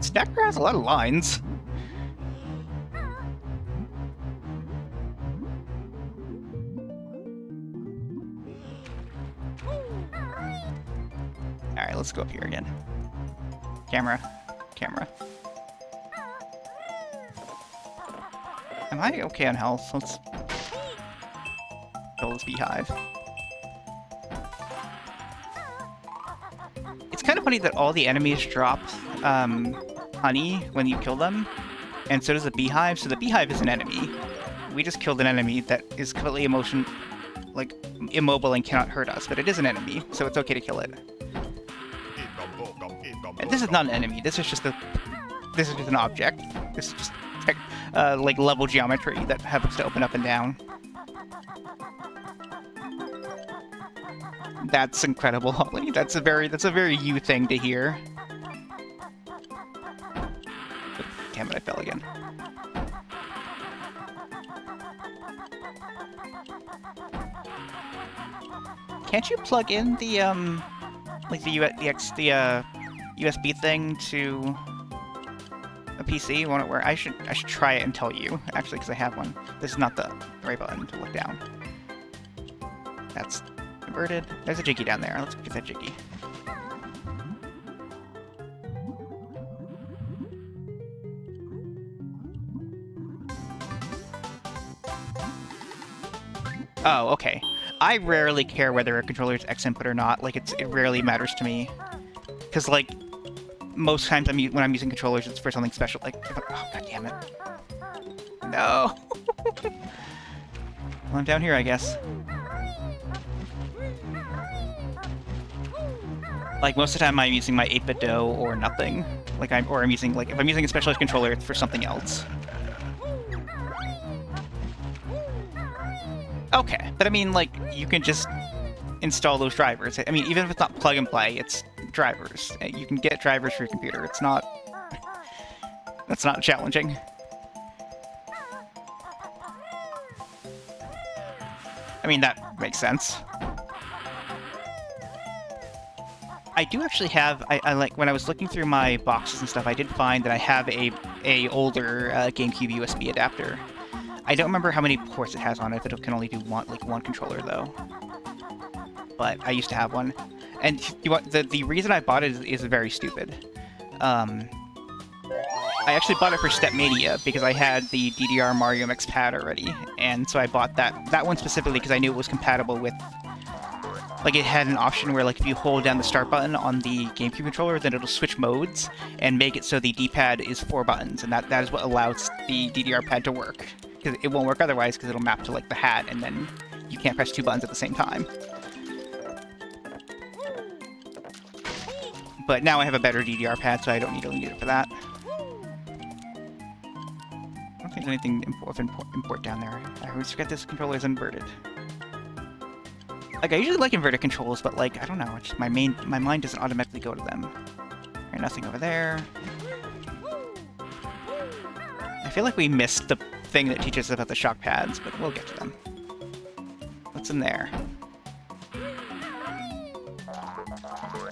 Snacker has a lot of lines. Alright, let's go up here again. Camera. Am I okay on health? Let's kill this beehive. It's kind of funny that all the enemies drop honey when you kill them, and so does the beehive. So the beehive is an enemy. We just killed an enemy that is completely immobile and cannot hurt us, but it is an enemy, so it's okay to kill it. And this is not an enemy. This is just an object. This is just like level geometry that happens to open up and down. That's incredible, Holly. That's a very you thing to hear. Damn it, I fell again. Can't you plug in the USB thing to a PC? Won't it work? I should try it and tell you, actually, because I have one. This is not the right button to look down. That's inverted. There's a Jiggy down there. Let's get that Jiggy. Oh, okay. I rarely care whether a controller is X input or not. Like, it rarely matters to me. Because, like, most times when I'm using controllers, it's for something special. Like, oh, god damn it. No! Well, I'm down here, I guess. Like, most of the time I'm using my 8-bit do or nothing. Like, if I'm using a specialized controller, it's for something else. Okay, but I mean, like, you can just install those drivers. I mean, even if it's not plug and play, it's drivers. You can get drivers for your computer. It's not... That's not challenging. I mean, that makes sense. I do actually have... I like, when I was looking through my boxes and stuff, I did find that I have a older GameCube USB adapter. I don't remember how many ports it has on it, if it can only do one controller, though. But I used to have one. And the reason I bought it is very stupid. I actually bought it for Stepmania, because I had the DDR Mario Mix pad already. And so I bought that one specifically because I knew it was compatible with... Like, it had an option where, like, if you hold down the start button on the GameCube controller, then it'll switch modes and make it so the D-pad is 4 buttons, and that is what allows the DDR pad to work. Because it won't work otherwise, because it'll map to, like, the hat, and then you can't press 2 buttons at the same time. But now I have a better DDR pad, so I don't need it for that. I don't think there's anything of import down there. I always forget this controller is inverted. Like, I usually like inverted controls, but, like, I don't know, it's just my mind doesn't automatically go to them. There's nothing over there. I feel like we missed the thing that teaches us about the shock pads, but we'll get to them. What's in there?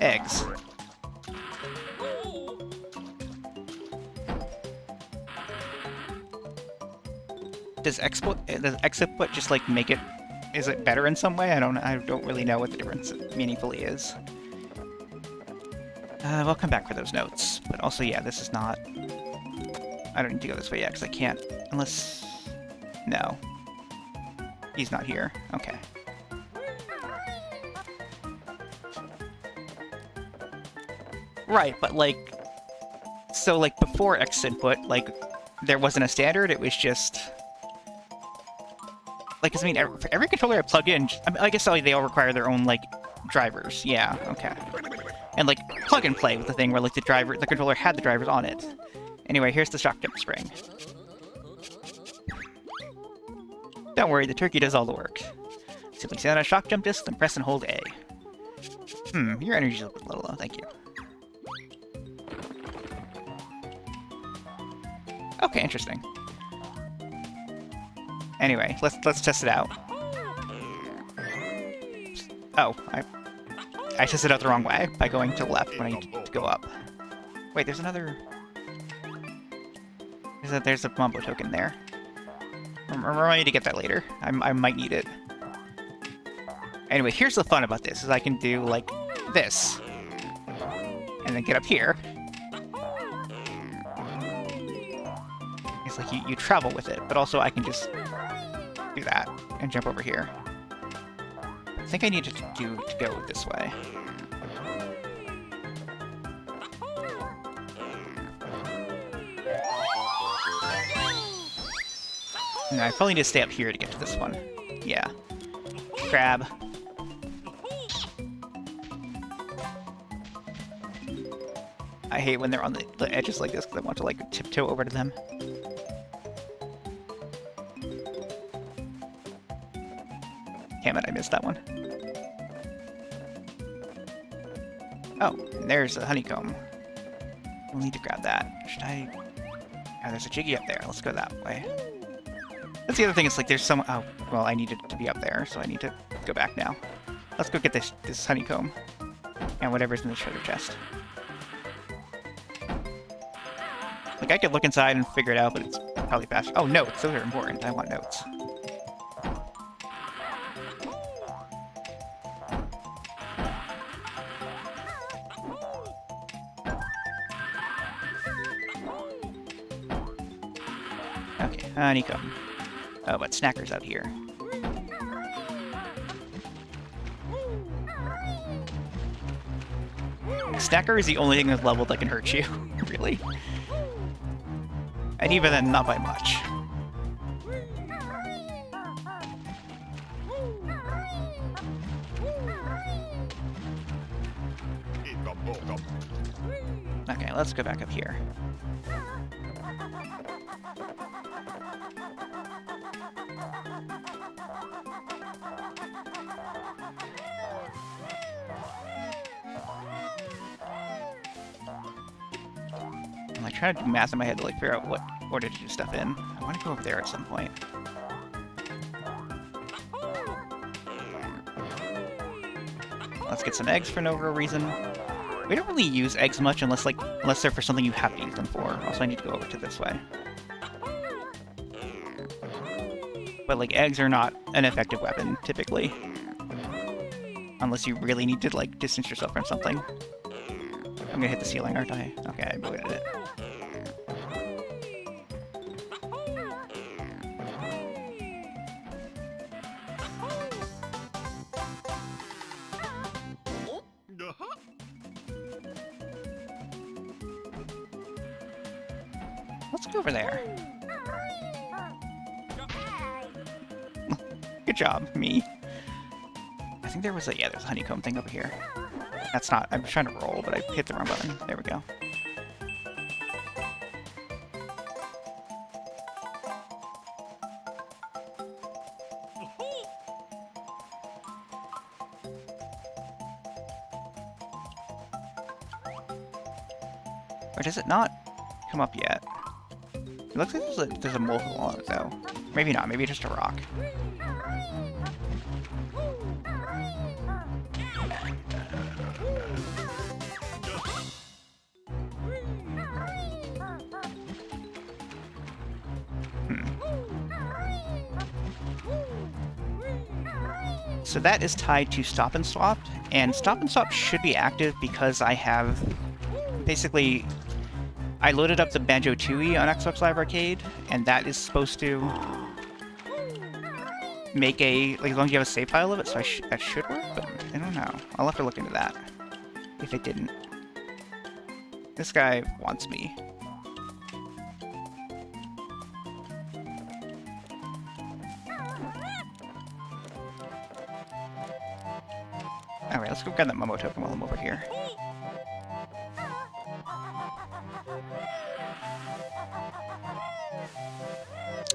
Eggs. Does X input just, like, make it... Is it better in some way? I don't really know what the difference meaningfully is. We'll come back for those notes. But also, yeah, this is not... I don't need to go this way yet, because I can't... Unless... No. He's not here. Okay. Right, but, like... So, like, before X input, like, there wasn't a standard, it was just... Like, 'cause I mean, for every controller I plug in, I guess they all require their own, like, drivers. Yeah, okay. And, like, plug and play with the thing where, like, the controller had the drivers on it. Anyway, here's the shock jump spring. Don't worry, the turkey does all the work. Simply stand on a shock jump disc, then press and hold A. Your energy's a little low, thank you. Okay, interesting. Anyway, let's test it out. Oh, I tested it out the wrong way by going to the left when I need to go up. Wait, there's another... There's a Mumbo token there. Remind me to get that later. I might need it. Anyway, here's the fun about this, is I can do, like, this. And then get up here. It's like you travel with it, but also I can just do that and jump over here. I think I need to go this way. No, I probably need to stay up here to get to this one. Yeah. Grab. I hate when they're on the edges like this because I want to, like, tiptoe over to them. Damn it, I missed that one. Oh, and there's a honeycomb. We'll need to grab that. Should I... Oh, there's a Jiggy up there. Let's go that way. That's the other thing, it's like there's some... Oh, well, I needed to be up there, so I need to go back now. Let's go get this honeycomb. And whatever's in the treasure chest. Like, I could look inside and figure it out, but it's probably faster. Oh, notes! Those are important. I want notes. Okay, honeycomb. Oh, but Snacker's out here. Stacker is the only thing that's leveled that can hurt you, really. And even then, not by much. Okay, let's go back up here. I'm like trying to do math in my head to like figure out what order to do stuff in. I want to go over there at some point. Let's get some eggs for no real reason. We don't really use eggs much unless they're for something you have to use them for. Also, I need to go over to this way. But like eggs are not an effective weapon typically, unless you really need to like distance yourself from something. I'm gonna hit the ceiling, aren't I? Okay, I avoided it. Let's go over there. Good job, me. I think there was a, yeah, there's a honeycomb thing over here. That's not, I'm trying to roll, but I hit the wrong button. There we go. Or does it not come up yet? It looks like there's a multiple on it, though. Maybe not, maybe just a rock. So that is tied to Stop and Swap, and Stop and Swap should be active because I have, basically, I loaded up the Banjo-Tooie on Xbox Live Arcade, and that is supposed to make a, like, as long as you have a save file of it, so that should work, but I don't know. I'll have to look into that, if it didn't. This guy wants me. Alright, let's go grab that Mumbo token while I'm over here.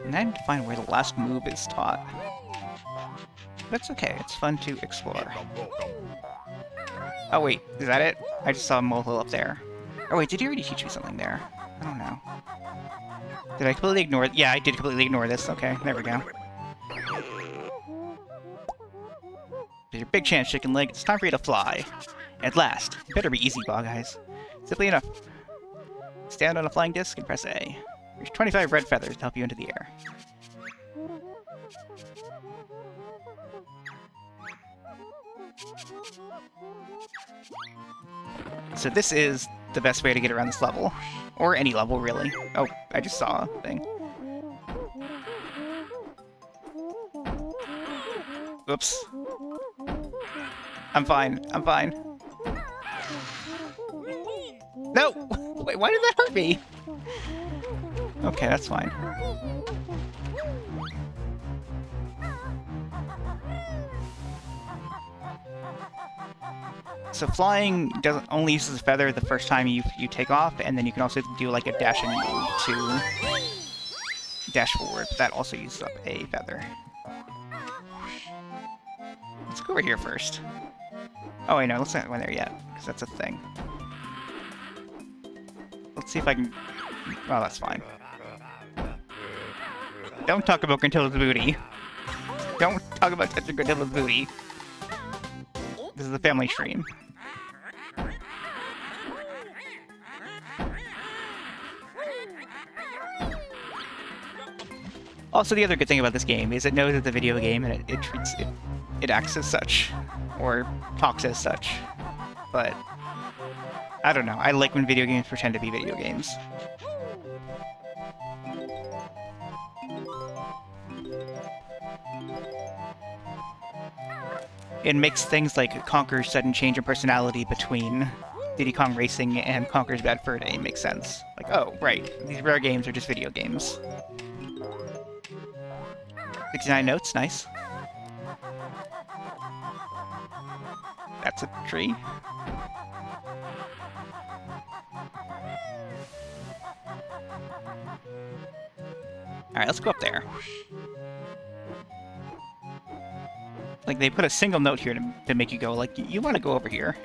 And I need to find where the last move is taught. That's okay, it's fun to explore. Oh wait, is that it? I just saw a molehill up there. Oh wait, did he already teach me something there? I don't know. Did I completely ignore it? Yeah, I did completely ignore this. Okay, there we go. There's your big chance, chicken leg. It's time for you to fly. At last. It better be easy, bog eyes. Simply enough. Stand on a flying disc and press A. There's 25 red feathers to help you into the air. So this is the best way to get around this level. Or any level, really. Oh, I just saw a thing. Oops. I'm fine. I'm fine. No! Wait, why did that hurt me? Okay, that's fine. So flying doesn't only uses a feather the first time you take off, and then you can also do like a dashing move to dash forward, but that also uses up a feather. Let's go over here first. Oh wait, no, let's not go in there yet, because that's a thing. Let's see if I can... Oh, that's fine. Don't talk about Gruntilda's booty. Don't talk about touching Gruntilda's booty. This is a family stream. Also, the other good thing about this game is it knows it's a video game and it treats it... It acts as such. Or talks as such. But... I don't know. I like when video games pretend to be video games. It makes things like Conker's sudden change in personality between Diddy Kong Racing and Conker's Bad Fur Day makes sense. Like, oh, right, these rare games are just video games. 69 notes, nice. That's a tree. Alright, let's go up there. Like, they put a single note here to make you go, like, you want to go over here.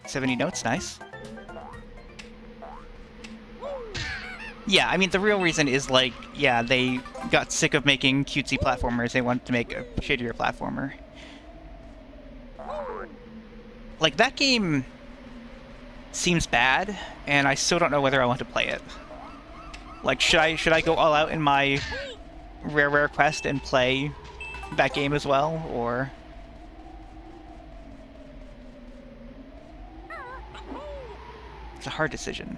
70 notes, nice. Yeah, I mean, the real reason is, like, yeah, they got sick of making cutesy platformers. They wanted to make a shittier platformer. Like, that game seems bad, and I still don't know whether I want to play it. Like, should I go all out in my rare quest and play that game as well, or... It's a hard decision.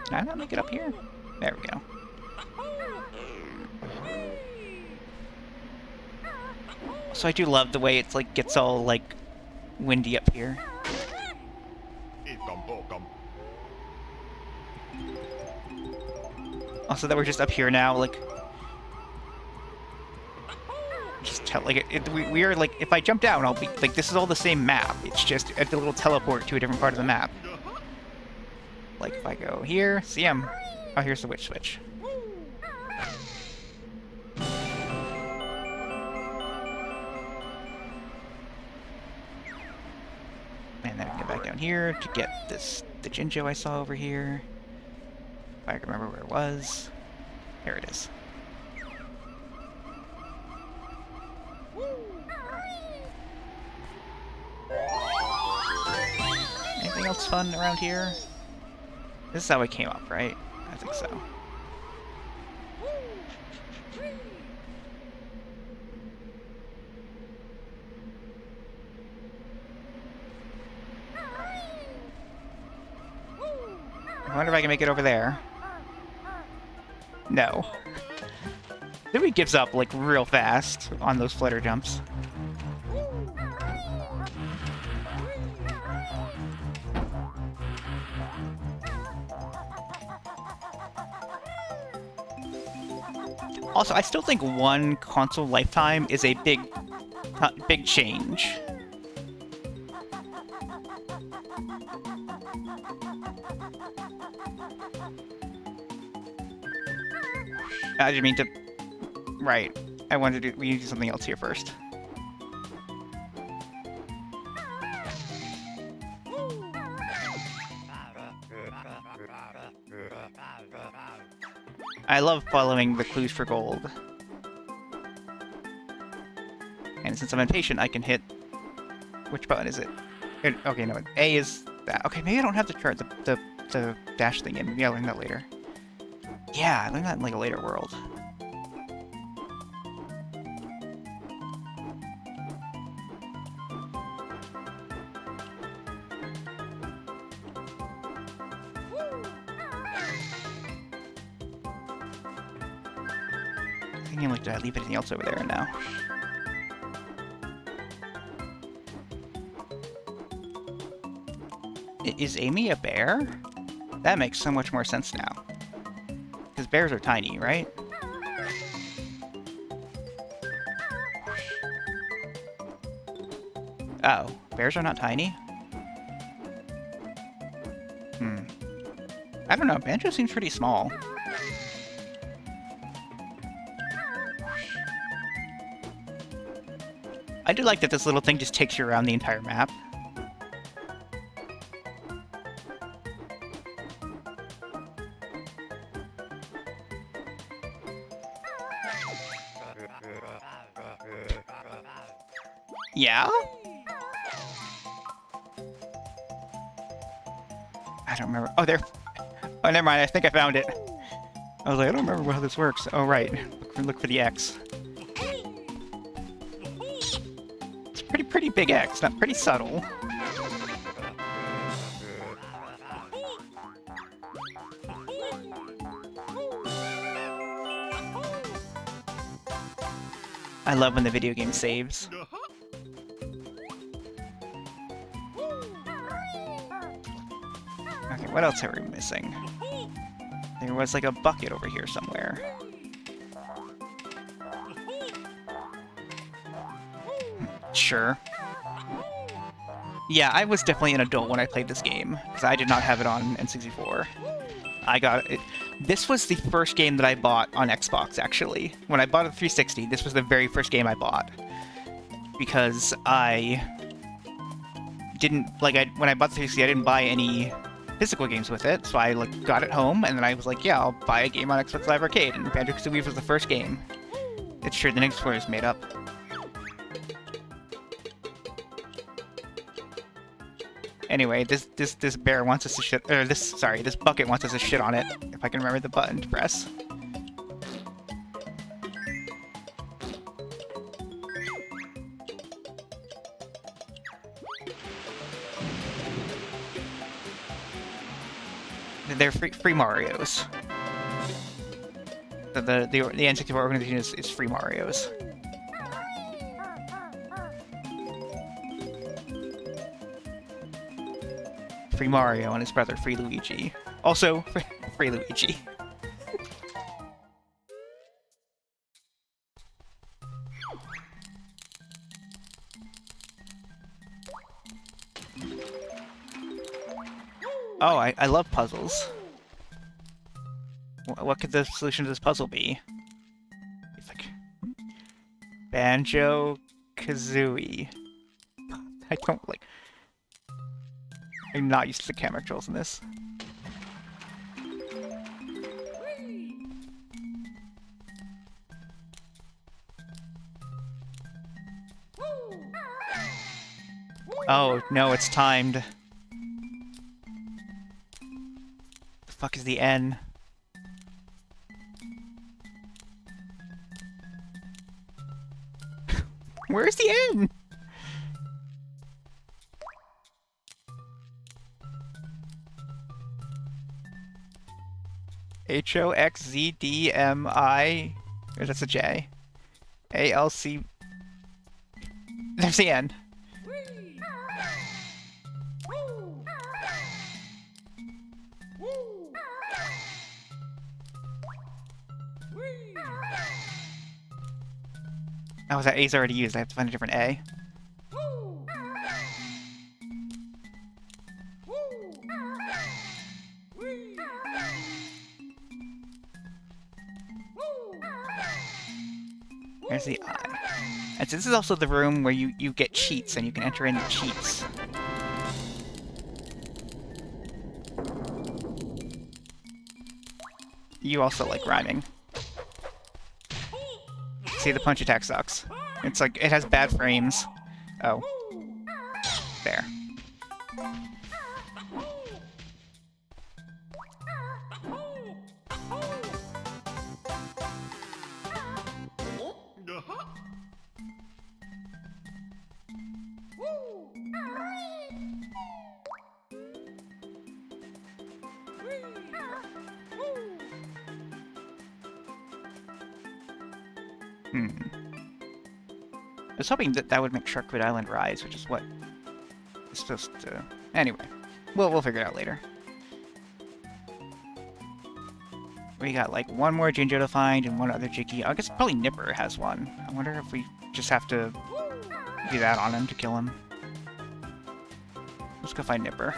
Can I not make it up here? There we go. So I do love the way it's like gets all like windy up here. Also that we're just up here now, like just tell like we are like if I jump down I'll be like this is all the same map. It's just a little teleport to a different part of the map. Like, if I go here, see him. Oh, here's the witch switch. And then I can get back down here to get the Jinjo I saw over here. If I can remember where it was. There it is. Anything else fun around here? This is how it came up, right? I think so. I wonder if I can make it over there. No. Then he gives up, like, real fast on those flutter jumps. Also, I still think one console lifetime is a big change. I didn't mean to... Right. I wanted to do... We need to do something else here first. I love following the clues for gold. And since I'm impatient, I can hit... Which button is it? Okay, no, A is that. Okay, maybe I don't have the chart, the dash thing in. Maybe I'll learn that later. Yeah, I learned that in like a later world. Thinking like, did I leave anything else over there now? Is Amy a bear? That makes so much more sense now. Because bears are tiny, right? Oh, bears are not tiny? I don't know, Banjo seems pretty small. I do like that this little thing just takes you around the entire map. Yeah? I don't remember. Oh, there. Oh, never mind. I think I found it. I was like, I don't remember how this works. Oh, right. Look for the X. It's a pretty big X. Not pretty subtle. I love when the video game saves. what else are we missing? There was like a bucket over here somewhere. Sure. Yeah, I was definitely an adult when I played this game, because I did not have it on N64. I got it. This was the first game that I bought on Xbox, actually. When I bought a 360, this was the very first game I bought. Because I didn't, like, when I bought the 360, I didn't buy any physical games with it, so I, like, got it home, and then I was like, yeah, I'll buy a game on Xbox Live Arcade, and Banjo-Kazooie was the first game. It's true, the next score is made up. Anyway, this bear wants us to shit, or this bucket wants us to shit on it, if I can remember the button to press. They're free Marios. The N64 organization is free Marios. Free Mario and his brother Free Luigi. Also, Free Luigi. Oh, I love puzzles. What could the solution to this puzzle be? It's like Banjo-Kazooie. I don't like. I'm not used to the camera controls in this. Oh, no, it's timed. The fuck is the N? Where's the N? HOXZDMI. Or that's a J. ALC. There's the N. Oh, that A's already used. I have to find a different A. There's the I. And so this is also the room where you get cheats, and you can enter in the cheats. You also like rhyming. See, the punch attack sucks. It's like, it has bad frames. Oh. There. I was hoping that would make Sharkfoot Island rise, which is what it's supposed to... Anyway, we'll figure it out later. We got like one more Jinjo to find and one other Jiggy. I guess probably Nipper has one. I wonder if we just have to do that on him to kill him. Let's go find Nipper.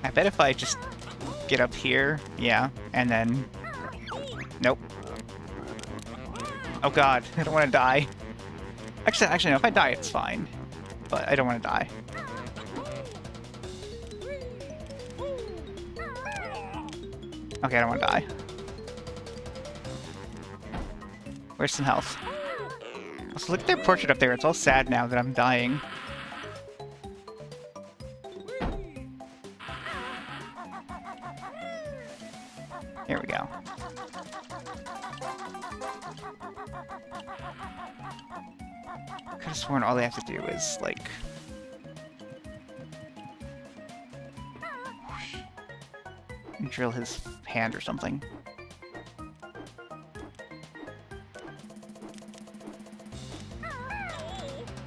I bet if I just get up here, yeah, and then... Nope. Oh god, I don't want to die. Actually, no, if I die, it's fine. But I don't want to die. Okay, I don't want to die. Where's some health? Also, look at their portrait up there. It's all sad now that I'm dying. Here we go. I could have sworn all they have to do is, like, drill his hand or something.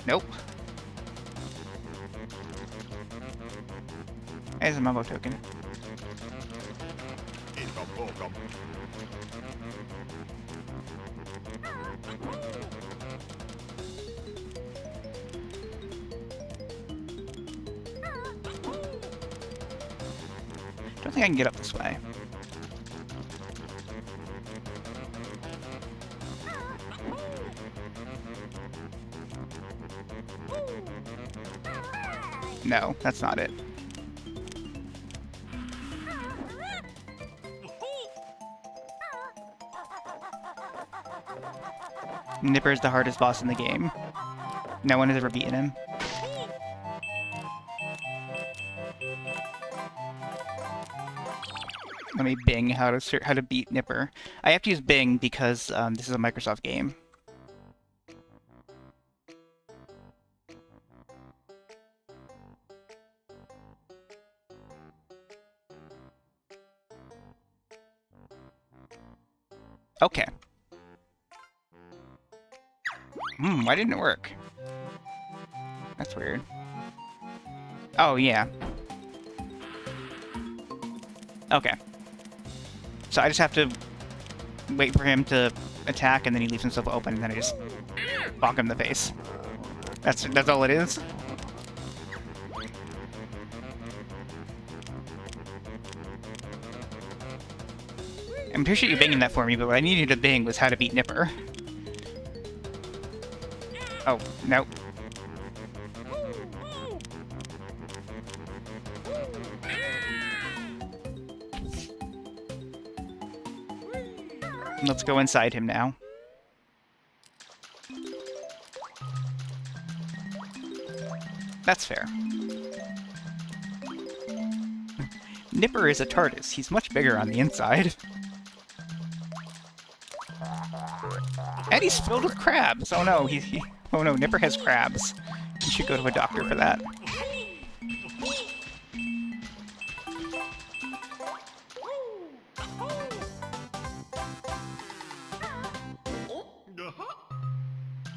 Nope. There's a Mumbo token. Don't think I can get up this way. No, that's not it. Nipper is the hardest boss in the game. No one has ever beaten him. Let me Bing how to beat Nipper. I have to use Bing because this is a Microsoft game. Okay. Why didn't it work? That's weird. Oh, yeah. Okay. So I just have to wait for him to attack, and then he leaves himself open, and then I just bonk him in the face. That's all it is? I appreciate you banging that for me, but what I needed to bang was how to beat Nipper. Oh, nope. Let's go inside him now. That's fair. Nipper is a TARDIS. He's much bigger on the inside. And he's filled with crabs! Oh no, oh no, Nipper has crabs. He should go to a doctor for that.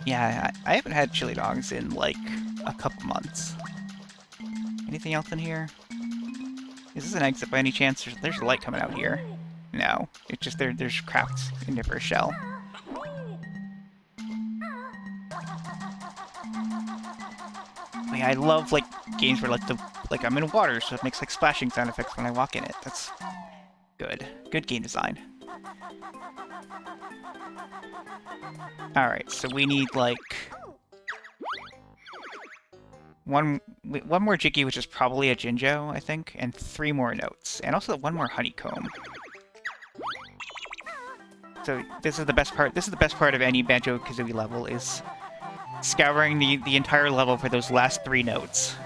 Yeah, I haven't had chili dogs in, like, a couple months. Anything else in here? Is this an exit by any chance? There's a light coming out here. No, it's just there's crafts in Nipper's shell. Yeah, I love, like, games where, like, I'm in water, so it makes, like, splashing sound effects when I walk in it. That's good. Good game design. Alright, so we need, like, one more Jiggy, which is probably a Jinjo, I think, and 3 more notes. And also 1 more Honeycomb. So this is the best part. This is the best part of any Banjo-Kazooie level, is scouring the entire level for those last 3 notes.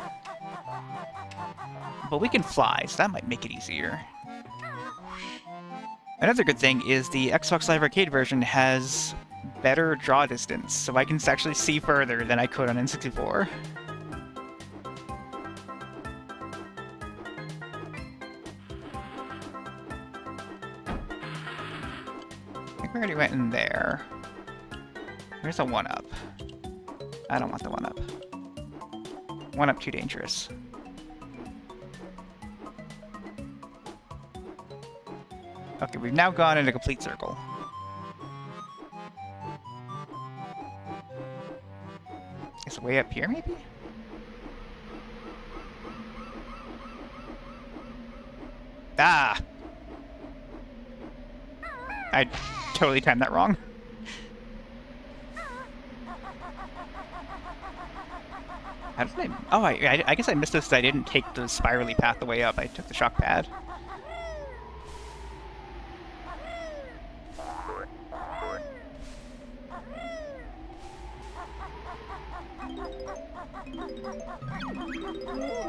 But we can fly, so that might make it easier. Another good thing is the Xbox Live Arcade version has better draw distance, so I can actually see further than I could on N64. I think we already went in there. There's a 1-up. I don't want the 1-up. 1-up too dangerous. Okay, we've now gone in a complete circle. Is it way up here, maybe? Ah! I totally timed that wrong. How did I... Oh, I guess I missed this. I didn't take the spirally path the way up. I took the shock pad.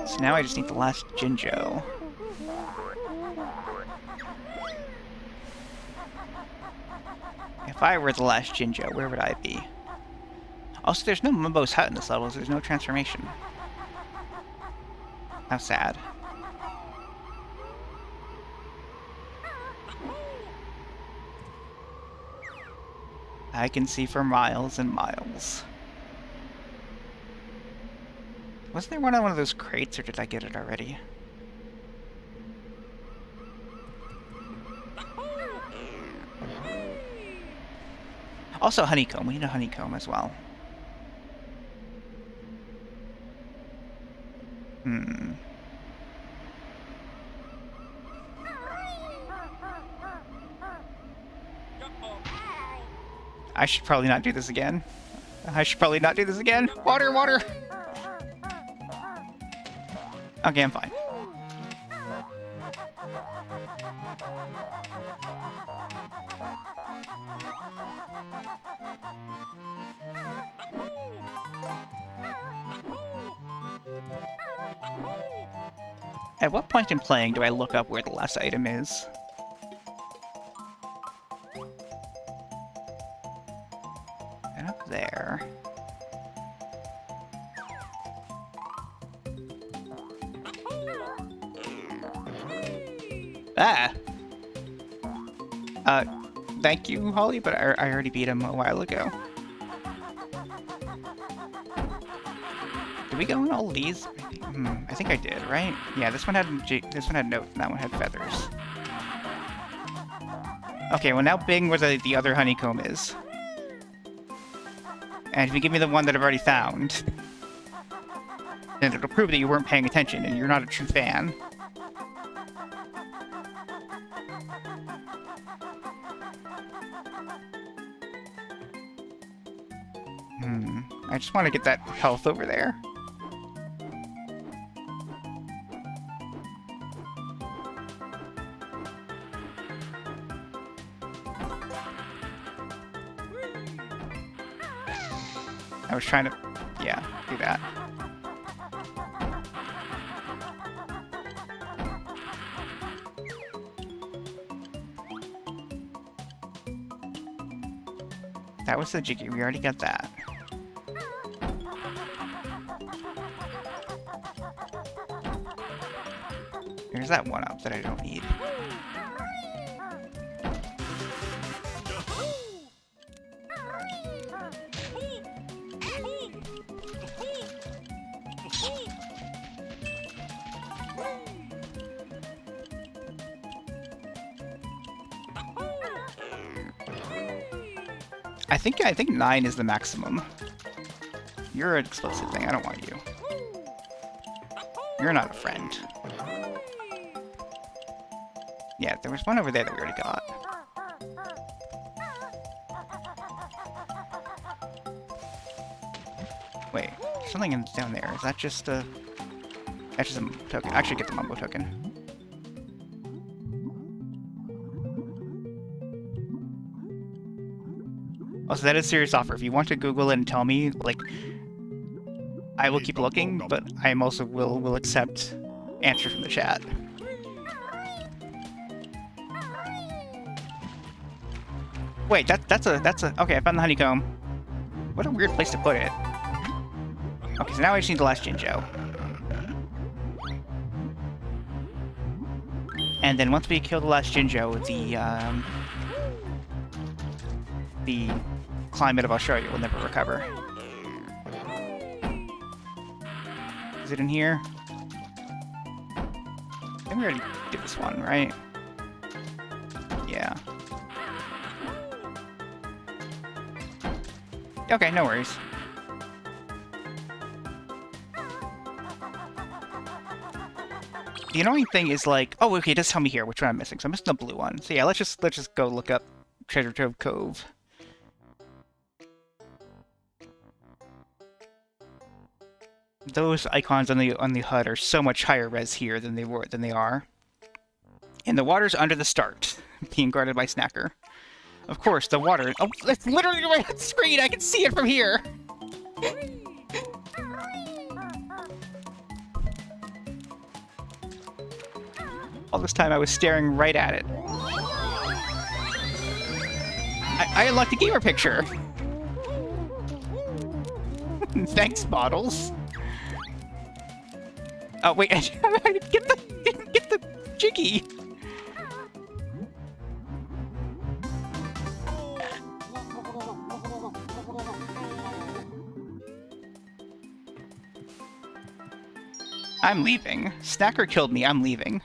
So now I just need the last Jinjo. If I were the last Jinjo, where would I be? Also, there's no Mumbo's hut in this level, so there's no transformation. How sad. I can see for miles and miles. Wasn't there one on one of those crates, or did I get it already? Also honeycomb. We need a honeycomb as well. I should probably not do this again. Water, water! Okay, I'm fine. At what point in playing do I look up where the last item is? And up there. Ah! Thank you, Holly, but I already beat him a while ago. Did we go in all these? I think I did, right? Yeah, this one had notes, and that one had feathers. Okay, well now Bing where the other honeycomb is. And if you give me the one that I've already found, then it'll prove that you weren't paying attention and you're not a true fan. I just want to get that health over there. I was trying to, yeah, do that. That was the Jiggy, we already got that. There's that one up that I don't need. I think 9 is the maximum. You're an explosive thing, I don't want you. You're not a friend. Yeah, there was one over there that we already got. Wait, something down there. Is that just a... That's just a token. I should get the Mumbo token. Also, that is a serious offer. If you want to Google it and tell me, like, I will keep looking, but I am also will accept answers from the chat. Wait, that's a okay, I found the honeycomb. What a weird place to put it. Okay, so now I just need the last Jinjo. And then once we kill the last Jinjo, the climate of Australia will never recover. Is it in here? I think we already did this one, right? Yeah. Okay, no worries. The annoying thing is like, oh, okay, just tell me here which one I'm missing. So I'm missing the blue one. So yeah, let's just go look up Treasure Trove Cove. Those icons on the HUD are so much higher res here than they are. And the water's under the start, being guarded by Snacker. Of course, the water. Oh, it's literally right on the screen. I can see it from here. All this time I was staring right at it. I unlocked a gamer picture. Thanks, Bottles. Oh wait, get the Jiggy. I'm leaving. Snacker killed me, I'm leaving.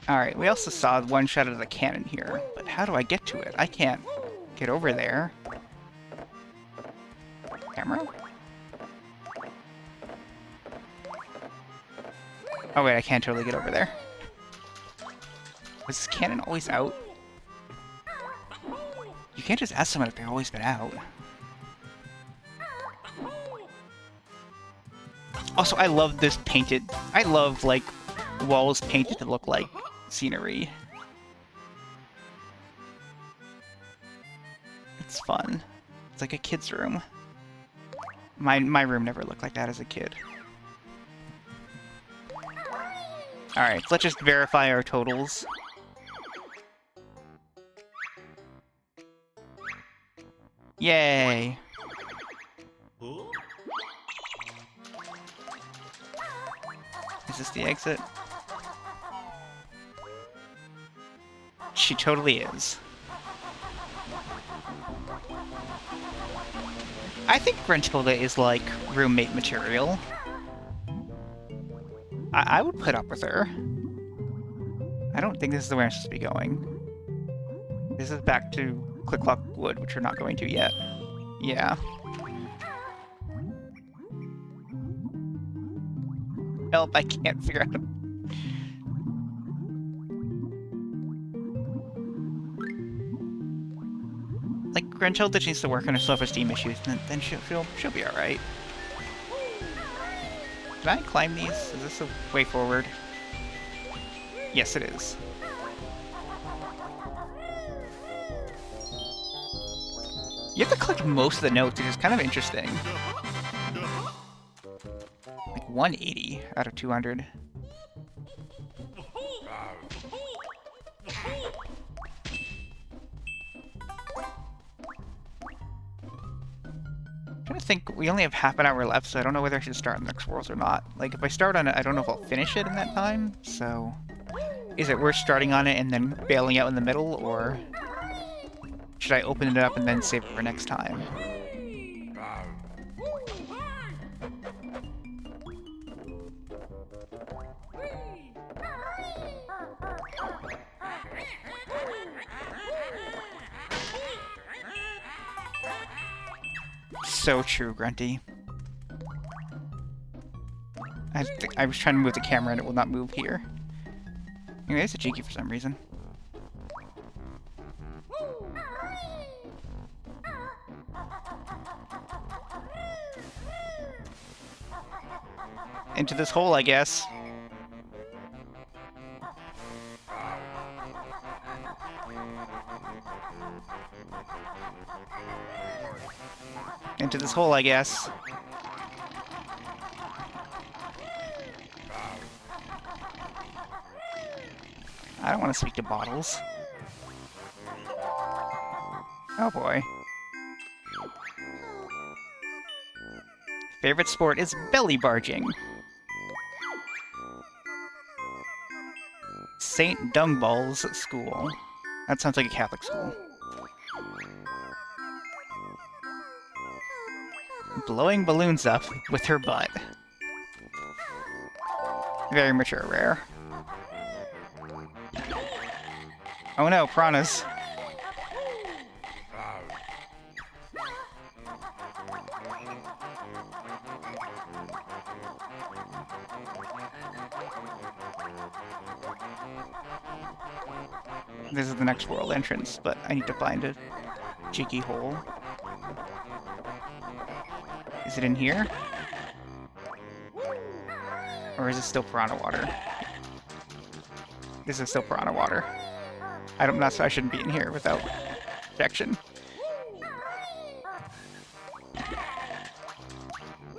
Alright, we also saw one shot of the cannon here, but how do I get to it? I can't get over there. Camera? Oh wait, I can't totally get over there. Was this cannon always out? You can't just ask someone if they've always been out. Also, I love this painted... I love, like, walls painted to look like scenery. It's fun. It's like a kid's room. My room never looked like that as a kid. Alright, let's just verify our totals. Yay! Is this the exit? She totally is. I think Gruntilda is like roommate material. I would put up with her. I don't think this is the way I'm supposed to be going. This is back to Click Clock Wood, which we're not going to yet. Yeah. Help, I can't figure out... Like, Gruntilda just needs to work on her self-esteem issues, and then she'll be alright. Can I climb these? Is this a way forward? Yes, it is. You have to collect most of the notes, which is kind of interesting. Like 180 out of 200. I'm trying to think, we only have half an hour left, so I don't know whether I should start on the next worlds or not. Like, if I start on it, I don't know if I'll finish it in that time, so... Is it worth starting on it and then bailing out in the middle, or... Should I open it up and then save it for next time? So true, Grunty. I was trying to move the camera and it will not move here. Anyway, there's a cheeky for some reason. Into this hole, I guess. Into this hole, I guess. I don't want to speak to bottles. Oh boy. Favorite sport is belly barging. St. Dungball's School. That sounds like a Catholic school. Blowing balloons up with her butt. Very mature rare. Oh no, piranhas. This is the next world entrance, but I need to find a cheeky hole. Is it in here? Or is it still piranha water? This is still piranha water. I shouldn't be in here without protection.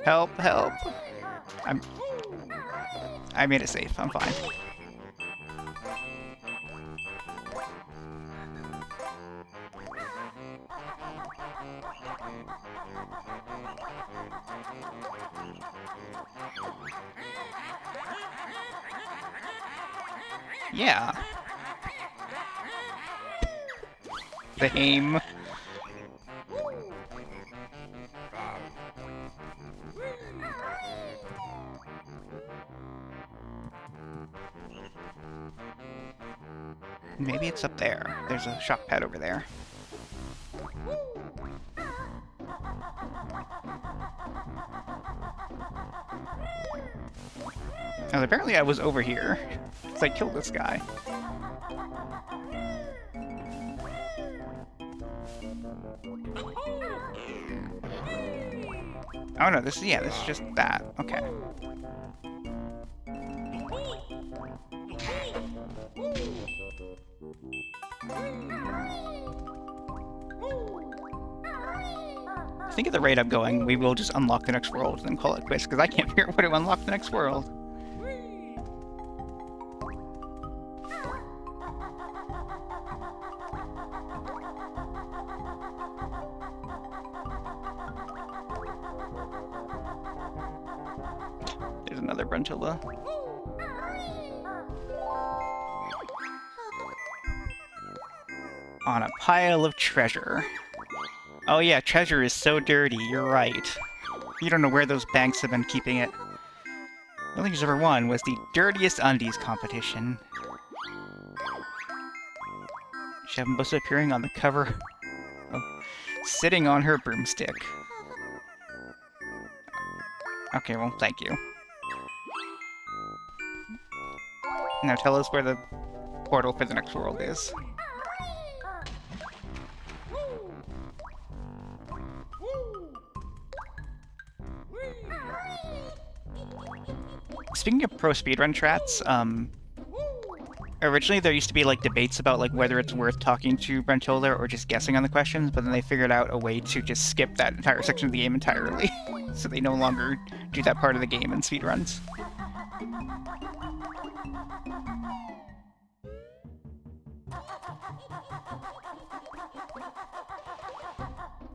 Help, help. I made it safe, I'm fine. Yeah. The aim. Maybe it's up there. There's a shock pad over there. And apparently I was over here. So I killed this guy. Oh no, this is just that. Okay. I think at the rate I'm going, we will just unlock the next world and then call it quits, because I can't figure out where to unlock the next world. There's another Bruntilla. On a pile of treasure. Oh yeah, treasure is so dirty, you're right. You don't know where those banks have been keeping it. The only thing who's ever won was the dirtiest undies competition. She have Mumbo appearing on the cover of Sitting on Her Broomstick. Okay, well, thank you. Now tell us where the portal for the next world is. Speaking of pro speedrun chats, originally there used to be like debates about like whether it's worth talking to Bruntilla or just guessing on the questions, but then they figured out a way to just skip that entire section of the game entirely. So they no longer do that part of the game in speedruns.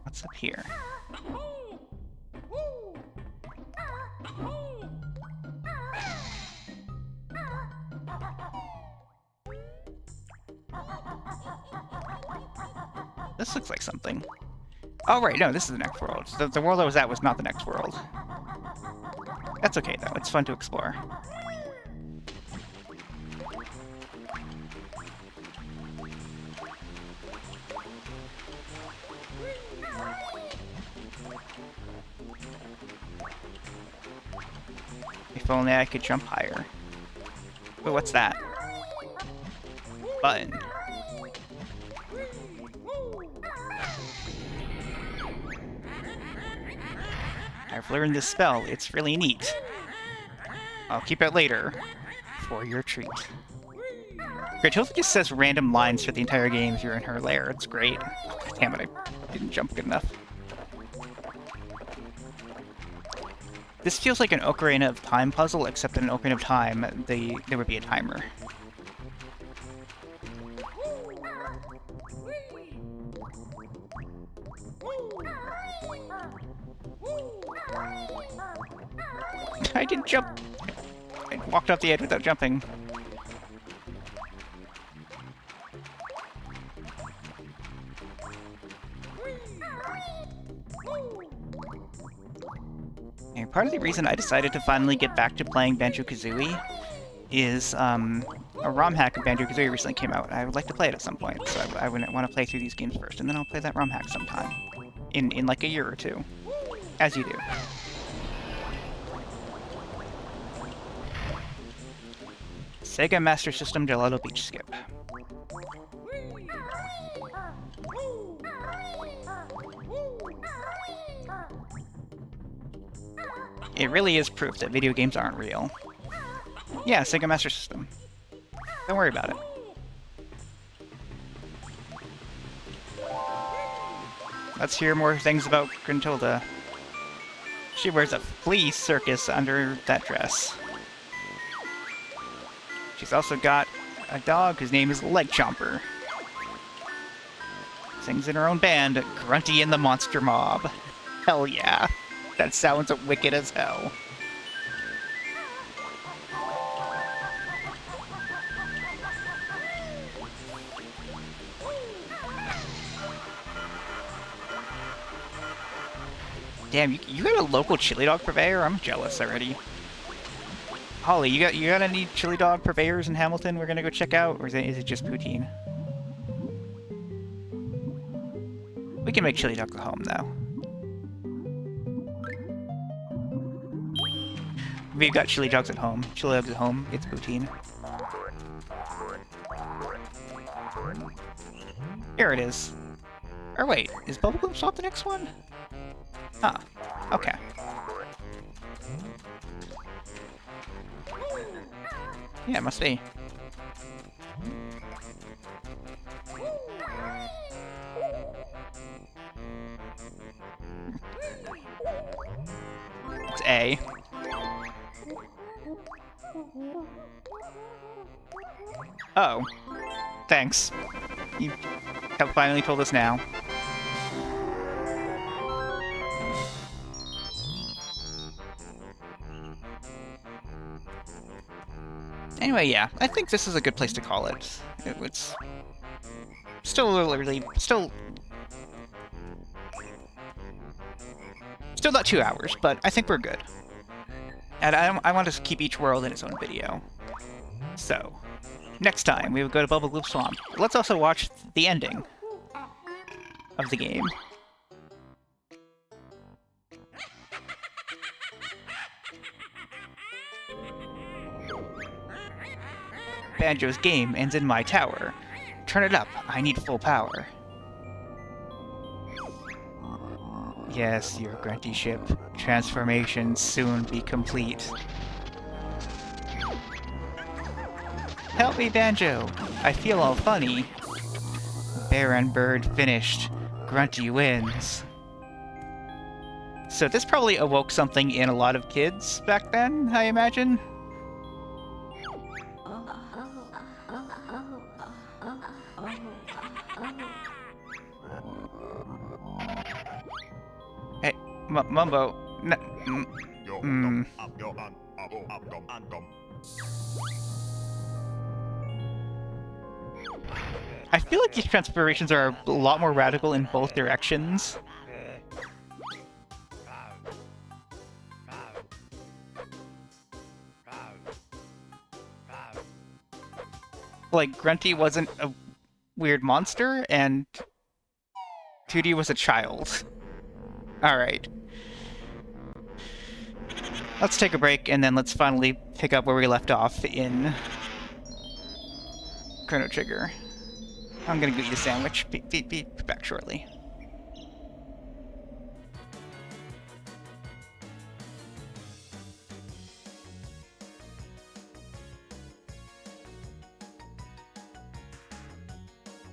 What's up here? This looks like something. Oh, right, no, this is the next world. The world I was at was not the next world. That's okay, though. It's fun to explore. If only I could jump higher. But what's that? Button. I've learned this spell. It's really neat. I'll keep it later for your treat. Grunty just says random lines for the entire game if you're in her lair. It's great. Oh, damn it, I didn't jump good enough. This feels like an Ocarina of Time puzzle, except in an Ocarina of Time, there would be a timer. I didn't jump. I walked off the edge without jumping. And part of the reason I decided to finally get back to playing Banjo-Kazooie is a ROM hack of Banjo-Kazooie recently came out. I would like to play it at some point, so I want to play through these games first, and then I'll play that ROM hack sometime. In like a year or two. As you do. Sega Master System Gelato Beach Skip. It really is proof that video games aren't real. Yeah, Sega Master System. Don't worry about it. Let's hear more things about Gruntilda. She wears a flea circus under that dress. She's also got a dog whose name is Leg Chomper. Sings in her own band, Grunty and the Monster Mob. Hell yeah. That sounds wicked as hell. Damn, you got a local chili dog purveyor? I'm jealous already. Holly, you got any chili dog purveyors in Hamilton we're gonna go check out, or is it just poutine? We can make chili dogs at home, though. We've got chili dogs at home. Chili dogs at home, it's poutine. Here it is. Or wait, is Bubblegloop Swap the next one? Huh. Okay. Yeah, it must be. It's A. Oh. Thanks. You have finally told us now. Anyway, yeah, I think this is a good place to call it. It's still a little early, still not 2 hours, but I think we're good. And I want to keep each world in its own video. So, next time we will go to Bubblegloop Swamp. Let's also watch the ending of the game. Banjo's game ends in my tower. Turn it up, I need full power. Yes, your Grunty ship. Transformation soon be complete. Help me, Banjo! I feel all funny. Bear and bird finished. Grunty wins. So this probably awoke something in a lot of kids back then, I imagine? Hey, Mumbo. I feel like these transformations are a lot more radical in both directions. Like, Grunty wasn't a weird monster, and Tootie was a child. Alright. Let's take a break, and then let's finally pick up where we left off in Chrono Trigger. I'm gonna go eat a sandwich. Be back shortly.